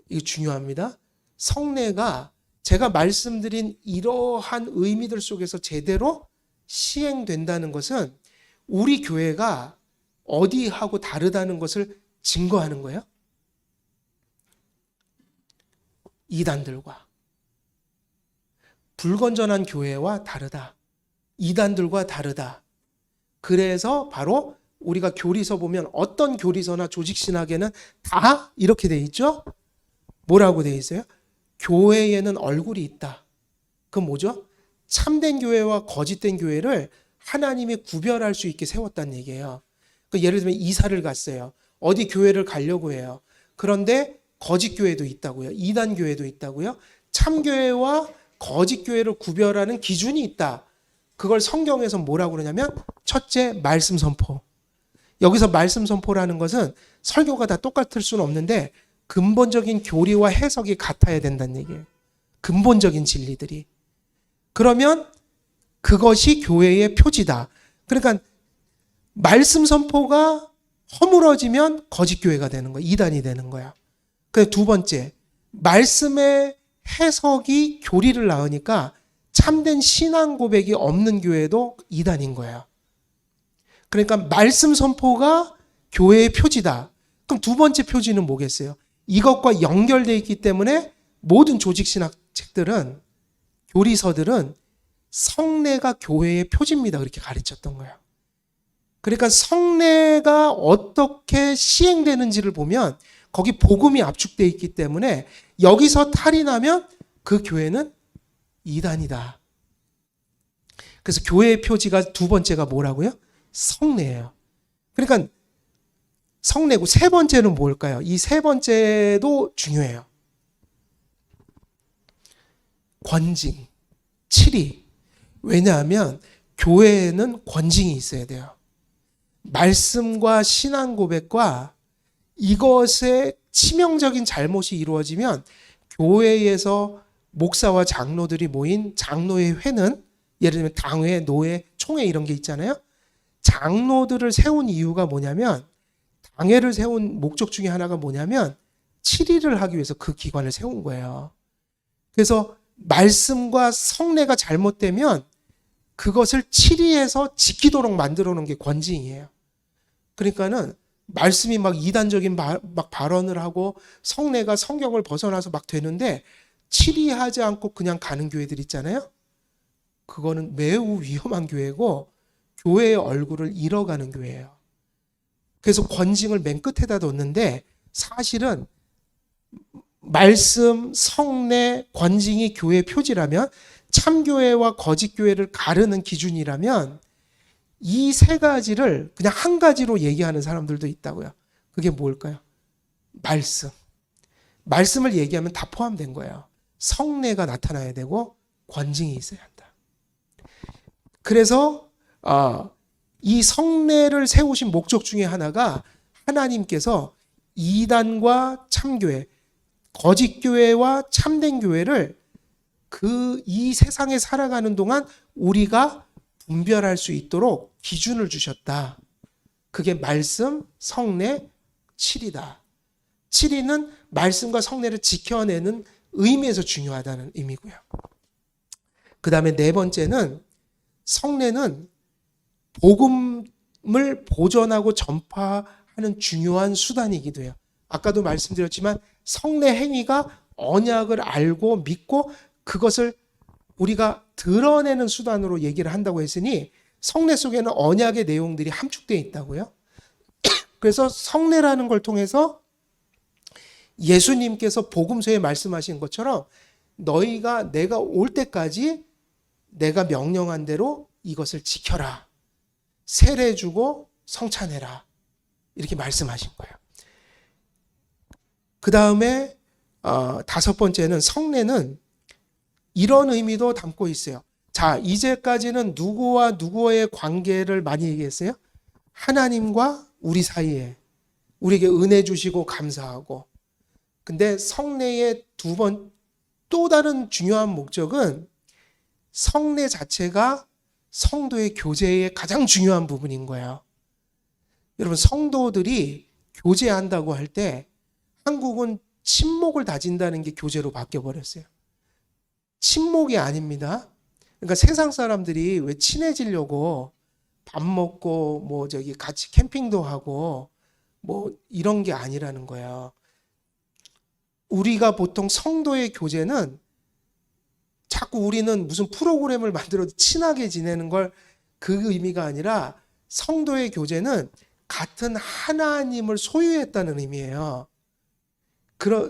이거 중요합니다. 성례가 제가 말씀드린 이러한 의미들 속에서 제대로 시행된다는 것은 우리 교회가 어디하고 다르다는 것을 증거하는 거예요. 이단들과 불건전한 교회와 다르다. 이단들과 다르다. 그래서 바로 우리가 교리서 보면 어떤 교리서나 조직신학에는 다 이렇게 돼 있죠? 뭐라고 돼 있어요? 교회에는 얼굴이 있다. 그건 뭐죠? 참된 교회와 거짓된 교회를 하나님이 구별할 수 있게 세웠다는 얘기예요. 그러니까 예를 들면 이사를 갔어요. 어디 교회를 가려고 해요. 그런데 거짓 교회도 있다고요. 이단 교회도 있다고요. 참교회와 거짓 교회를 구별하는 기준이 있다. 그걸 성경에서 뭐라고 그러냐면 첫째, 말씀 선포. 여기서 말씀 선포라는 것은 설교가 다 똑같을 수는 없는데 근본적인 교리와 해석이 같아야 된다는 얘기예요. 근본적인 진리들이. 그러면 그것이 교회의 표지다. 그러니까 말씀 선포가 허물어지면 거짓 교회가 되는 거야. 이단이 되는 거야. 그래서 두 번째, 말씀의 해석이 교리를 낳으니까 참된 신앙 고백이 없는 교회도 이단인 거예요. 그러니까 말씀 선포가 교회의 표지다. 그럼 두 번째 표지는 뭐겠어요? 이것과 연결되어 있기 때문에 모든 조직신학 책들은, 교리서들은 성례가 교회의 표지입니다. 그렇게 가르쳤던 거예요. 그러니까 성례가 어떻게 시행되는지를 보면 거기 복음이 압축되어 있기 때문에 여기서 탈이 나면 그 교회는 이단이다. 그래서 교회의 표지가 두 번째가 뭐라고요? 성례예요. 그러니까 성례고 세 번째는 뭘까요? 이 세 번째도 중요해요. 권징, 칠이. 왜냐하면 교회에는 권징이 있어야 돼요. 말씀과 신앙 고백과 이것의 치명적인 잘못이 이루어지면 교회에서 목사와 장로들이 모인 장로의 회는, 예를 들면 당회, 노회, 총회 이런 게 있잖아요. 장로들을 세운 이유가 뭐냐면, 당회를 세운 목적 중에 하나가 뭐냐면 칠의를 하기 위해서 그 기관을 세운 거예요. 그래서 말씀과 성례가 잘못되면 그것을 칠의해서 지키도록 만들어 놓은 게 권징이에요. 그러니까는 말씀이 막 이단적인 막 발언을 하고 성례가 성경을 벗어나서 막 되는데 치리하지 않고 그냥 가는 교회들 있잖아요. 그거는 매우 위험한 교회고 교회의 얼굴을 잃어가는 교회예요. 그래서 권징을 맨 끝에다 뒀는데 사실은 말씀, 성례, 권징이 교회의 표지라면 참교회와 거짓교회를 가르는 기준이라면 이 세 가지를 그냥 한 가지로 얘기하는 사람들도 있다고요. 그게 뭘까요? 말씀. 말씀을 얘기하면 다 포함된 거예요. 성례가 나타나야 되고 권징이 있어야 한다. 그래서 이 성례를 세우신 목적 중에 하나가 하나님께서 이단과 참교회, 거짓교회와 참된 교회를 이 세상에 살아가는 동안 우리가 분별할 수 있도록 기준을 주셨다. 그게 말씀, 성례, 치리다. 치리는 말씀과 성례를 지켜내는 의미에서 중요하다는 의미고요. 그 다음에 네 번째는 성례는 복음을 보존하고 전파하는 중요한 수단이기도 해요. 아까도 말씀드렸지만 성례 행위가 언약을 알고 믿고 그것을 우리가 드러내는 수단으로 얘기를 한다고 했으니 성례 속에는 언약의 내용들이 함축되어 있다고요. 그래서 성례라는 걸 통해서 예수님께서 복음서에 말씀하신 것처럼 너희가 내가 올 때까지 내가 명령한 대로 이것을 지켜라. 세례 주고 성찬해라. 이렇게 말씀하신 거예요. 그 다음에 다섯 번째는 성례는 이런 의미도 담고 있어요. 자, 이제까지는 누구와 누구의 관계를 많이 얘기했어요? 하나님과 우리 사이에 우리에게 은혜 주시고 감사하고. 근데 성례의 또 다른 중요한 목적은 성례 자체가 성도의 교제의 가장 중요한 부분인 거예요. 여러분, 성도들이 교제한다고 할 때 한국은 친목을 다진다는 게 교제로 바뀌어버렸어요. 친목이 아닙니다. 그러니까 세상 사람들이 왜 친해지려고 밥 먹고 같이 캠핑도 하고 이런 게 아니라는 거예요. 우리가 보통 성도의 교제는 자꾸 우리는 무슨 프로그램을 만들어도 친하게 지내는 걸 그 의미가 아니라 성도의 교제는 같은 하나님을 소유했다는 의미예요.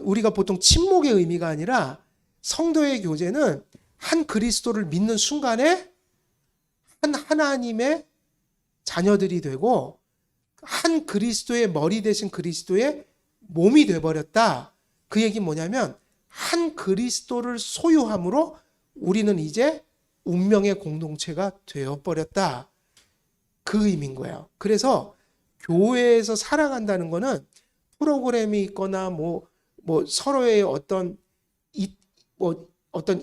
우리가 보통 친목의 의미가 아니라 성도의 교제는 한 그리스도를 믿는 순간에 한 하나님의 자녀들이 되고 한 그리스도의 머리 되신 그리스도의 몸이 되어버렸다. 그 얘기는 뭐냐면 한 그리스도를 소유함으로 우리는 이제 운명의 공동체가 되어버렸다. 그 의미인 거예요. 그래서 교회에서 살아간다는 거는 프로그램이 있거나 서로의 어떤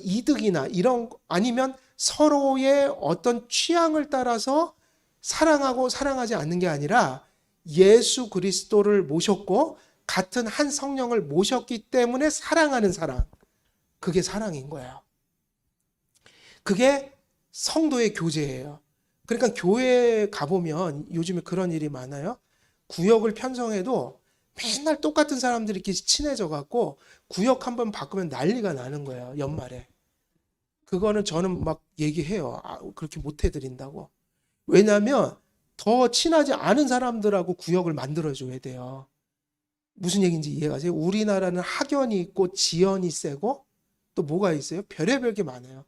이득이나 이런 아니면 서로의 어떤 취향을 따라서 사랑하고 사랑하지 않는 게 아니라 예수 그리스도를 모셨고 같은 한 성령을 모셨기 때문에 사랑하는 사랑. 그게 사랑인 거예요. 그게 성도의 교제예요. 그러니까 교회에 가보면 요즘에 그런 일이 많아요. 구역을 편성해도 맨날 똑같은 사람들이 이렇게 친해져 갖고 구역 한번 바꾸면 난리가 나는 거예요. 연말에. 그거는 저는 막 얘기해요. 그렇게 못 해드린다고. 왜냐하면 더 친하지 않은 사람들하고 구역을 만들어줘야 돼요. 무슨 얘기인지 이해가세요? 우리나라는 학연이 있고 지연이 세고 또 뭐가 있어요? 별의별 게 많아요.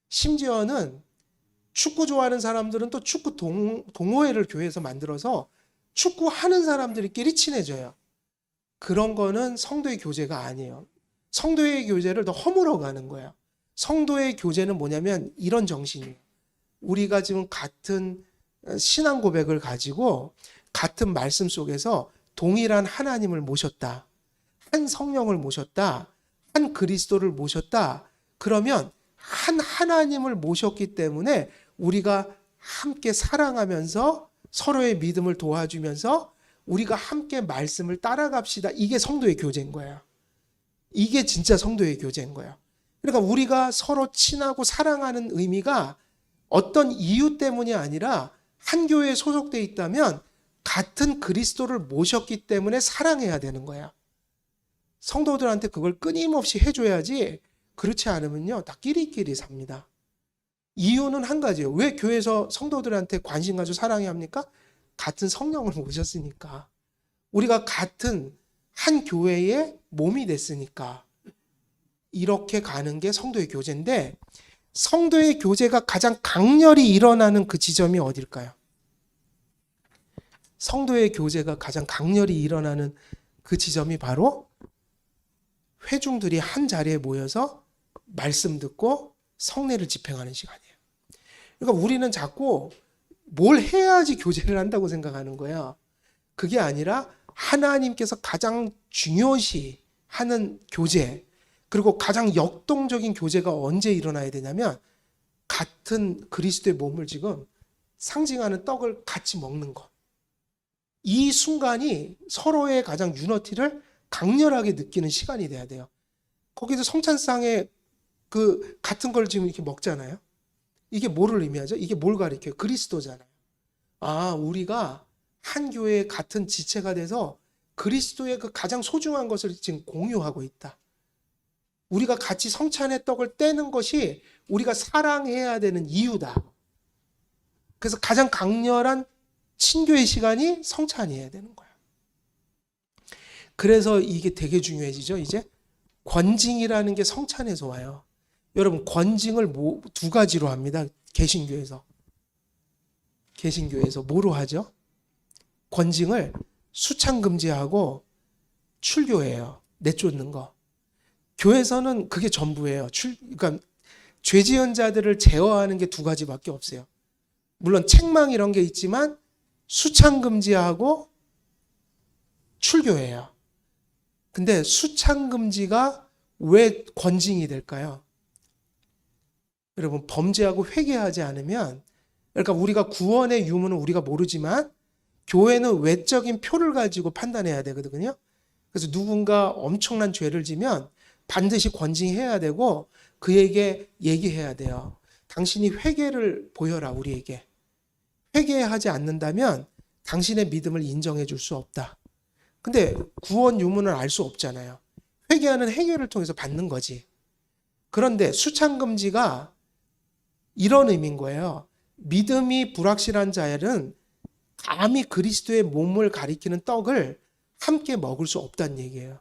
심지어는 축구 좋아하는 사람들은 또 축구 동호회를 교회에서 만들어서 축구하는 사람들끼리 친해져요. 그런 거는 성도의 교제가 아니에요. 성도의 교제를 더 허물어 가는 거예요. 성도의 교제는 뭐냐면 이런 정신이에요. 우리가 지금 같은 신앙 고백을 가지고 같은 말씀 속에서 동일한 하나님을 모셨다. 한 성령을 모셨다. 한 그리스도를 모셨다. 그러면 한 하나님을 모셨기 때문에 우리가 함께 사랑하면서 서로의 믿음을 도와주면서 우리가 함께 말씀을 따라갑시다. 이게 성도의 교제인 거예요. 이게 진짜 성도의 교제인 거예요. 그러니까 우리가 서로 친하고 사랑하는 의미가 어떤 이유 때문이 아니라 한 교회에 소속돼 있다면 같은 그리스도를 모셨기 때문에 사랑해야 되는 거야. 성도들한테 그걸 끊임없이 해줘야지, 그렇지 않으면요 다 끼리끼리 삽니다. 이유는 한 가지예요. 왜 교회에서 성도들한테 관심 가지고 사랑해야 합니까? 같은 성령을 모셨으니까. 우리가 같은 한 교회의 몸이 됐으니까. 이렇게 가는 게 성도의 교제인데, 성도의 교제가 가장 강렬히 일어나는 그 지점이 어딜까요? 성도의 교제가 가장 강렬히 일어나는 그 지점이 바로 회중들이 한 자리에 모여서 말씀 듣고 성례를 집행하는 시간이에요. 그러니까 우리는 자꾸 뭘 해야지 교제를 한다고 생각하는 거예요. 그게 아니라 하나님께서 가장 중요시 하는 교제, 그리고 가장 역동적인 교제가 언제 일어나야 되냐면 같은 그리스도의 몸을 지금 상징하는 떡을 같이 먹는 것. 이 순간이 서로의 가장 유너티를 강렬하게 느끼는 시간이 돼야 돼요. 거기도 성찬상에 그 같은 걸 지금 이렇게 먹잖아요. 이게 뭐를 의미하죠? 이게 뭘 가리켜요? 그리스도잖아요. 아, 우리가 한 교회의 같은 지체가 돼서 그리스도의 그 가장 소중한 것을 지금 공유하고 있다. 우리가 같이 성찬의 떡을 떼는 것이 우리가 사랑해야 되는 이유다. 그래서 가장 강렬한 친교의 시간이 성찬이어야 되는 거야. 그래서 이게 되게 중요해지죠. 이제 권징이라는 게 성찬에서 와요. 여러분, 권징을 두 가지로 합니다. 개신교에서 뭐로 하죠? 권징을 수창금지하고 출교예요. 내쫓는 거. 교회에서는 그게 전부예요. 그러니까 죄 지은 자들을 제어하는 게 두 가지밖에 없어요. 물론 책망 이런 게 있지만 수창금지하고 출교예요. 근데 수창금지가 왜 권징이 될까요? 여러분, 범죄하고 회개하지 않으면, 그러니까 우리가 구원의 유무는 우리가 모르지만 교회는 외적인 표를 가지고 판단해야 되거든요. 그래서 누군가 엄청난 죄를 지면 반드시 권징해야 되고 그에게 얘기해야 돼요. 당신이 회개를 보여라, 우리에게. 회개하지 않는다면 당신의 믿음을 인정해 줄 수 없다. 근데 구원 유무는 알 수 없잖아요. 회개하는 행위를 통해서 받는 거지. 그런데 수창금지가 이런 의미인 거예요. 믿음이 불확실한 자들은 감히 그리스도의 몸을 가리키는 떡을 함께 먹을 수 없다는 얘기예요.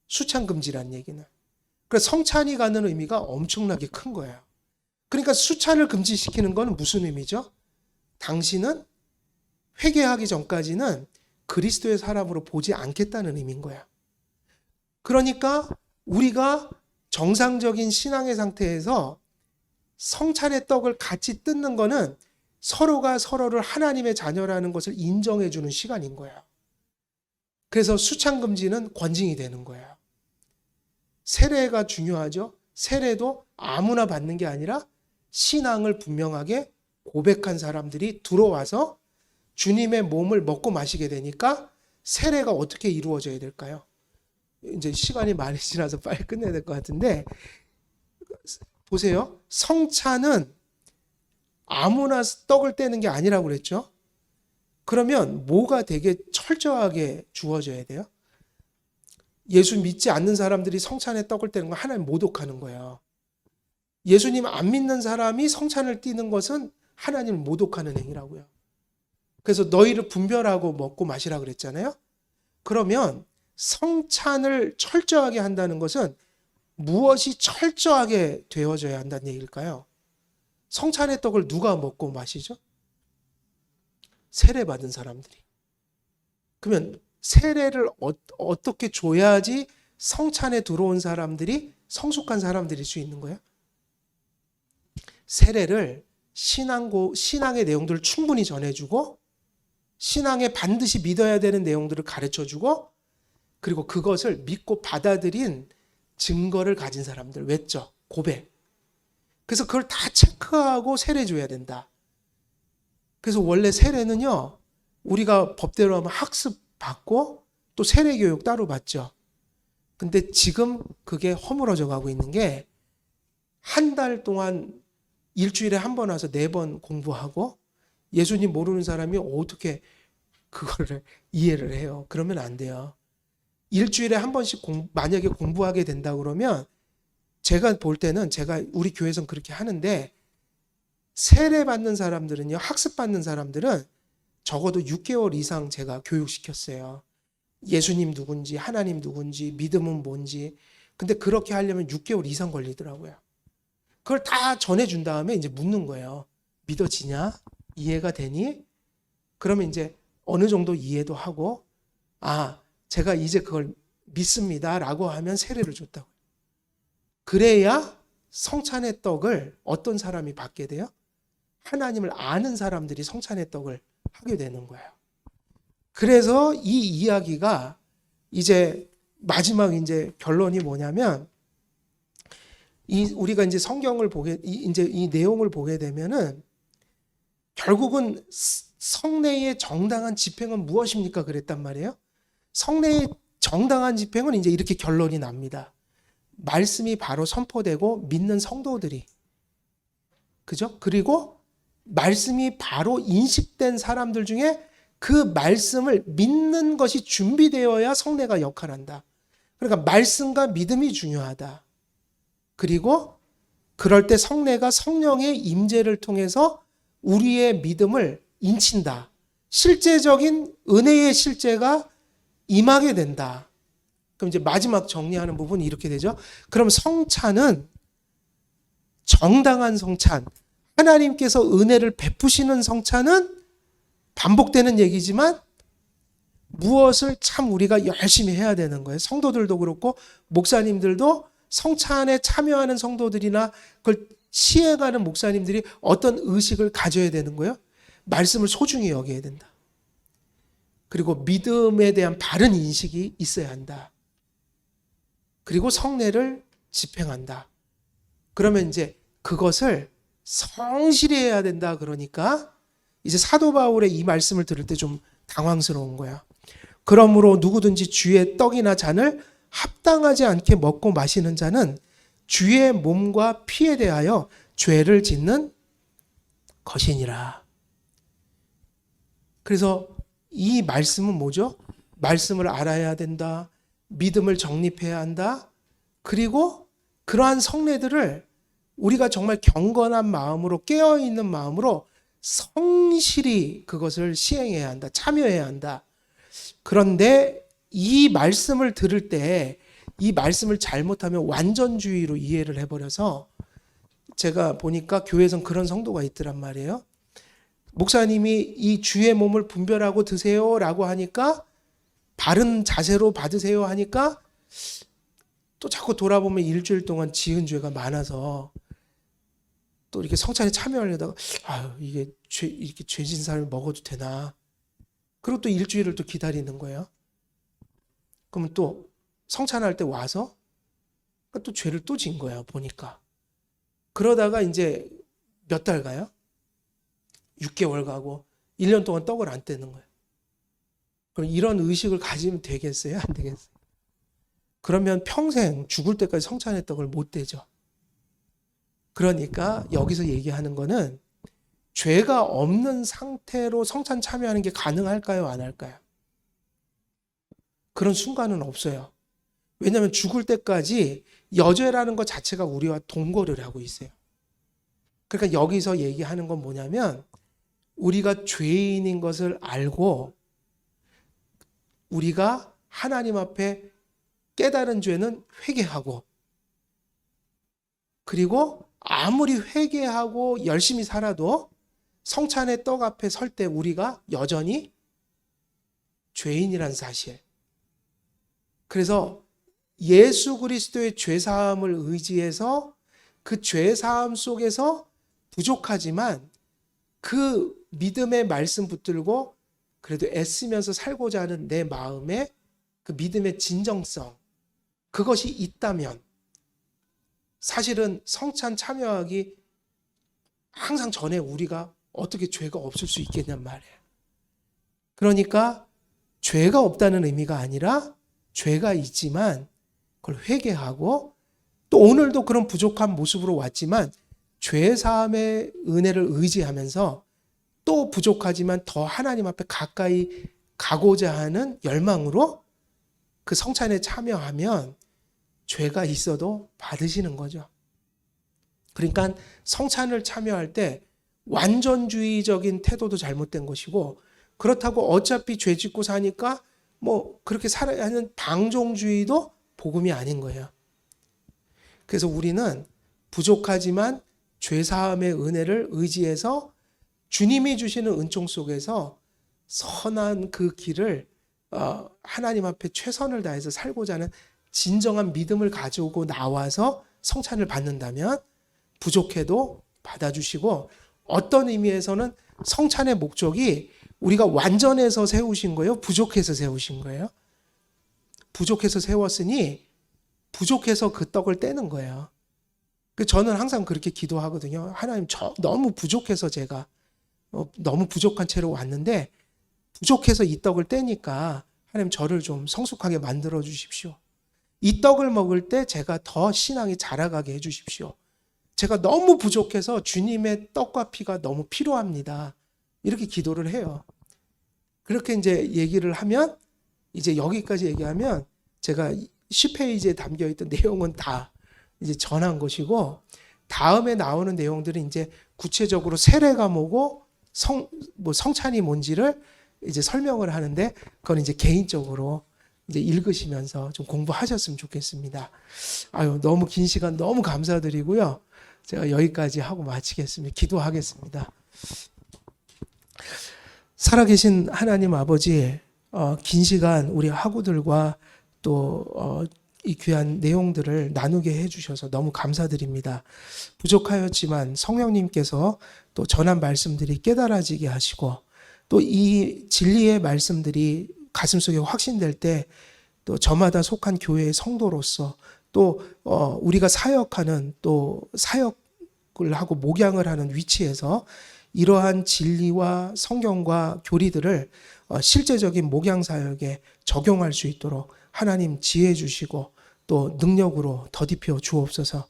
수찬금지라는 얘기는. 그래서 성찬이 갖는 의미가 엄청나게 큰 거예요. 그러니까 수찬을 금지시키는 건 무슨 의미죠? 당신은 회개하기 전까지는 그리스도의 사람으로 보지 않겠다는 의미인 거야. 그러니까 우리가 정상적인 신앙의 상태에서 성찬의 떡을 같이 뜯는 거는 서로가 서로를 하나님의 자녀라는 것을 인정해 주는 시간인 거야. 그래서 수찬금지는 권징이 되는 거야. 세례가 중요하죠. 세례도 아무나 받는 게 아니라 신앙을 분명하게 고백한 사람들이 들어와서 주님의 몸을 먹고 마시게 되니까 세례가 어떻게 이루어져야 될까요? 이제 시간이 많이 지나서 빨리 끝내야 될 것 같은데, 보세요. 성찬은 아무나 떡을 떼는 게 아니라고 그랬죠. 그러면 뭐가 되게 철저하게 주어져야 돼요? 예수 믿지 않는 사람들이 성찬에 떡을 떼는 건 하나님 모독하는 거예요. 예수님 안 믿는 사람이 성찬을 띠는 것은 하나님을 모독하는 행위라고요. 그래서 너희를 분별하고 먹고 마시라 그랬잖아요. 그러면 성찬을 철저하게 한다는 것은 무엇이 철저하게 되어져야 한다는 얘기일까요? 성찬의 떡을 누가 먹고 마시죠? 세례받은 사람들이. 그러면 세례를 어떻게 줘야지 성찬에 들어온 사람들이 성숙한 사람들일 수 있는 거예요? 세례를 신앙의 내용들을 충분히 전해주고 신앙에 반드시 믿어야 되는 내용들을 가르쳐주고 그리고 그것을 믿고 받아들인 증거를 가진 사람들, 외적, 고백. 그래서 그걸 다 체크하고 세례 줘야 된다. 그래서 원래 세례는요, 우리가 법대로 하면 학습 받고 또 세례 교육 따로 받죠. 근데 지금 그게 허물어져 가고 있는 게 한 달 동안 일주일에 한 번 와서 4번 공부하고 예수님 모르는 사람이 어떻게 그거를 이해를 해요. 그러면 안 돼요. 일주일에 한 번씩 만약에 공부하게 된다 그러면 제가 볼 때는 제가 우리 교회에서는 그렇게 하는데 세례 받는 사람들은요, 학습 받는 사람들은 적어도 6개월 이상 제가 교육시켰어요. 예수님 누군지, 하나님 누군지, 믿음은 뭔지. 근데 그렇게 하려면 6개월 이상 걸리더라고요. 그걸 다 전해준 다음에 이제 묻는 거예요. 믿어지냐? 이해가 되니? 그러면 이제 어느 정도 이해도 하고, 아, 제가 이제 그걸 믿습니다 라고 하면 세례를 줬다고요. 그래야 성찬의 떡을 어떤 사람이 받게 돼요? 하나님을 아는 사람들이 성찬의 떡을 하게 되는 거예요. 그래서 이 이야기가 이제 마지막 이제 결론이 뭐냐면, 우리가 이제 성경을 이제 이 내용을 보게 되면은 결국은 성례의 정당한 집행은 무엇입니까? 그랬단 말이에요. 성례의 정당한 집행은 이제 이렇게 결론이 납니다. 말씀이 바로 선포되고 믿는 성도들이, 그죠? 그리고 말씀이 바로 인식된 사람들 중에 그 말씀을 믿는 것이 준비되어야 성례가 역할한다. 그러니까 말씀과 믿음이 중요하다. 그리고 그럴 때 성례가 성령의 임재를 통해서 우리의 믿음을 인친다. 실제적인 은혜의 실제가 임하게 된다. 그럼 이제 마지막 정리하는 부분이 이렇게 되죠. 그럼 성찬은 정당한 성찬, 하나님께서 은혜를 베푸시는 성찬은 반복되는 얘기지만 무엇을 참 우리가 열심히 해야 되는 거예요. 성도들도 그렇고 목사님들도 성찬에 참여하는 성도들이나 그걸 시행하는 목사님들이 어떤 의식을 가져야 되는 거예요. 말씀을 소중히 여겨야 된다. 그리고 믿음에 대한 바른 인식이 있어야 한다. 그리고 성례를 집행한다. 그러면 이제 그것을 성실히 해야 된다. 그러니까 이제 사도 바울의 이 말씀을 들을 때 좀 당황스러운 거야. 그러므로 누구든지 주의 떡이나 잔을 합당하지 않게 먹고 마시는 자는 주의 몸과 피에 대하여 죄를 짓는 것이니라. 그래서 이 말씀은 뭐죠? 말씀을 알아야 된다. 믿음을 정립해야 한다. 그리고 그러한 성례들을 우리가 정말 경건한 마음으로 깨어있는 마음으로 성실히 그것을 시행해야 한다. 참여해야 한다. 그런데 이 말씀을 들을 때 이 말씀을 잘못하면 완전주의로 이해를 해버려서 제가 보니까 교회에선 그런 성도가 있더란 말이에요. 목사님이 이 주의 몸을 분별하고 드세요라고 하니까 바른 자세로 받으세요 하니까 또 자꾸 돌아보면 일주일 동안 지은 죄가 많아서 또 이렇게 성찬에 참여하려다가 이게 이렇게 죄진 사람이 먹어도 되나? 그리고 또 일주일을 또 기다리는 거예요. 그러면 또 성찬할 때 와서 또 죄를 또 진 거예요. 보니까. 그러다가 이제 몇 달 가요? 6개월 가고 1년 동안 떡을 안 떼는 거예요. 그럼 이런 의식을 가지면 되겠어요? 안 되겠어요? 그러면 평생 죽을 때까지 성찬의 떡을 못 떼죠. 그러니까 여기서 얘기하는 거는 죄가 없는 상태로 성찬 참여하는 게 가능할까요? 안 할까요? 그런 순간은 없어요. 왜냐하면 죽을 때까지 여죄라는 것 자체가 우리와 동거를 하고 있어요. 그러니까 여기서 얘기하는 건 뭐냐면 우리가 죄인인 것을 알고 우리가 하나님 앞에 깨달은 죄는 회개하고 그리고 아무리 회개하고 열심히 살아도 성찬의 떡 앞에 설 때 우리가 여전히 죄인이란 사실. 그래서 예수 그리스도의 죄사함을 의지해서 그 죄사함 속에서 부족하지만 그 믿음의 말씀 붙들고 그래도 애쓰면서 살고자 하는 내 마음의 그 믿음의 진정성, 그것이 있다면 사실은 성찬 참여하기 항상 전에 우리가 어떻게 죄가 없을 수 있겠냔 말이에요. 그러니까 죄가 없다는 의미가 아니라 죄가 있지만 그걸 회개하고 또 오늘도 그런 부족한 모습으로 왔지만 죄사함의 은혜를 의지하면서 또 부족하지만 더 하나님 앞에 가까이 가고자 하는 열망으로 그 성찬에 참여하면 죄가 있어도 받으시는 거죠. 그러니까 성찬을 참여할 때 완전주의적인 태도도 잘못된 것이고, 그렇다고 어차피 죄 짓고 사니까 뭐 그렇게 살아야 하는 방종주의도 복음이 아닌 거예요. 그래서 우리는 부족하지만 죄사함의 은혜를 의지해서 주님이 주시는 은총 속에서 선한 그 길을 하나님 앞에 최선을 다해서 살고자 하는 진정한 믿음을 가지고 나와서 성찬을 받는다면 부족해도 받아주시고, 어떤 의미에서는 성찬의 목적이 우리가 완전해서 세우신 거예요? 부족해서 세우신 거예요? 부족해서 세웠으니 부족해서 그 떡을 떼는 거예요. 저는 항상 그렇게 기도하거든요. 하나님, 저 너무 부족해서 제가 너무 부족한 채로 왔는데 부족해서 이 떡을 떼니까 하나님 저를 좀 성숙하게 만들어 주십시오. 이 떡을 먹을 때 제가 더 신앙이 자라가게 해 주십시오. 제가 너무 부족해서 주님의 떡과 피가 너무 필요합니다. 이렇게 기도를 해요. 그렇게 이제 얘기를 하면, 이제 여기까지 얘기하면 제가 10페이지에 담겨 있던 내용은 다 이제 전한 것이고, 다음에 나오는 내용들은 이제 구체적으로 세례가 뭐고 성찬이 뭔지를 이제 설명을 하는데, 그건 이제 개인적으로 이제 읽으시면서 좀 공부하셨으면 좋겠습니다. 아유, 너무 긴 시간 너무 감사드리고요. 제가 여기까지 하고 마치겠습니다. 기도하겠습니다. 살아계신 하나님 아버지, 긴 시간 우리 학우들과 또 이 귀한 내용들을 나누게 해주셔서 너무 감사드립니다. 부족하였지만 성령님께서 또 전한 말씀들이 깨달아지게 하시고, 또 이 진리의 말씀들이 가슴속에 확신될 때 또 저마다 속한 교회의 성도로서 또 우리가 사역하는, 또 사역을 하고 목양을 하는 위치에서 이러한 진리와 성경과 교리들을 실제적인 목양 사역에 적용할 수 있도록 하나님 지혜 주시고 또 능력으로 더딥혀 주옵소서.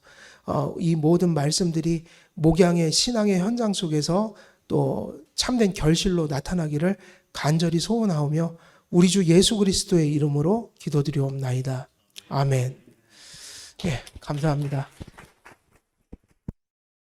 이 모든 말씀들이 목양의 신앙의 현장 속에서 또 참된 결실로 나타나기를 간절히 소원하오며 우리 주 예수 그리스도의 이름으로 기도드리옵나이다. 아멘. 예, 감사합니다.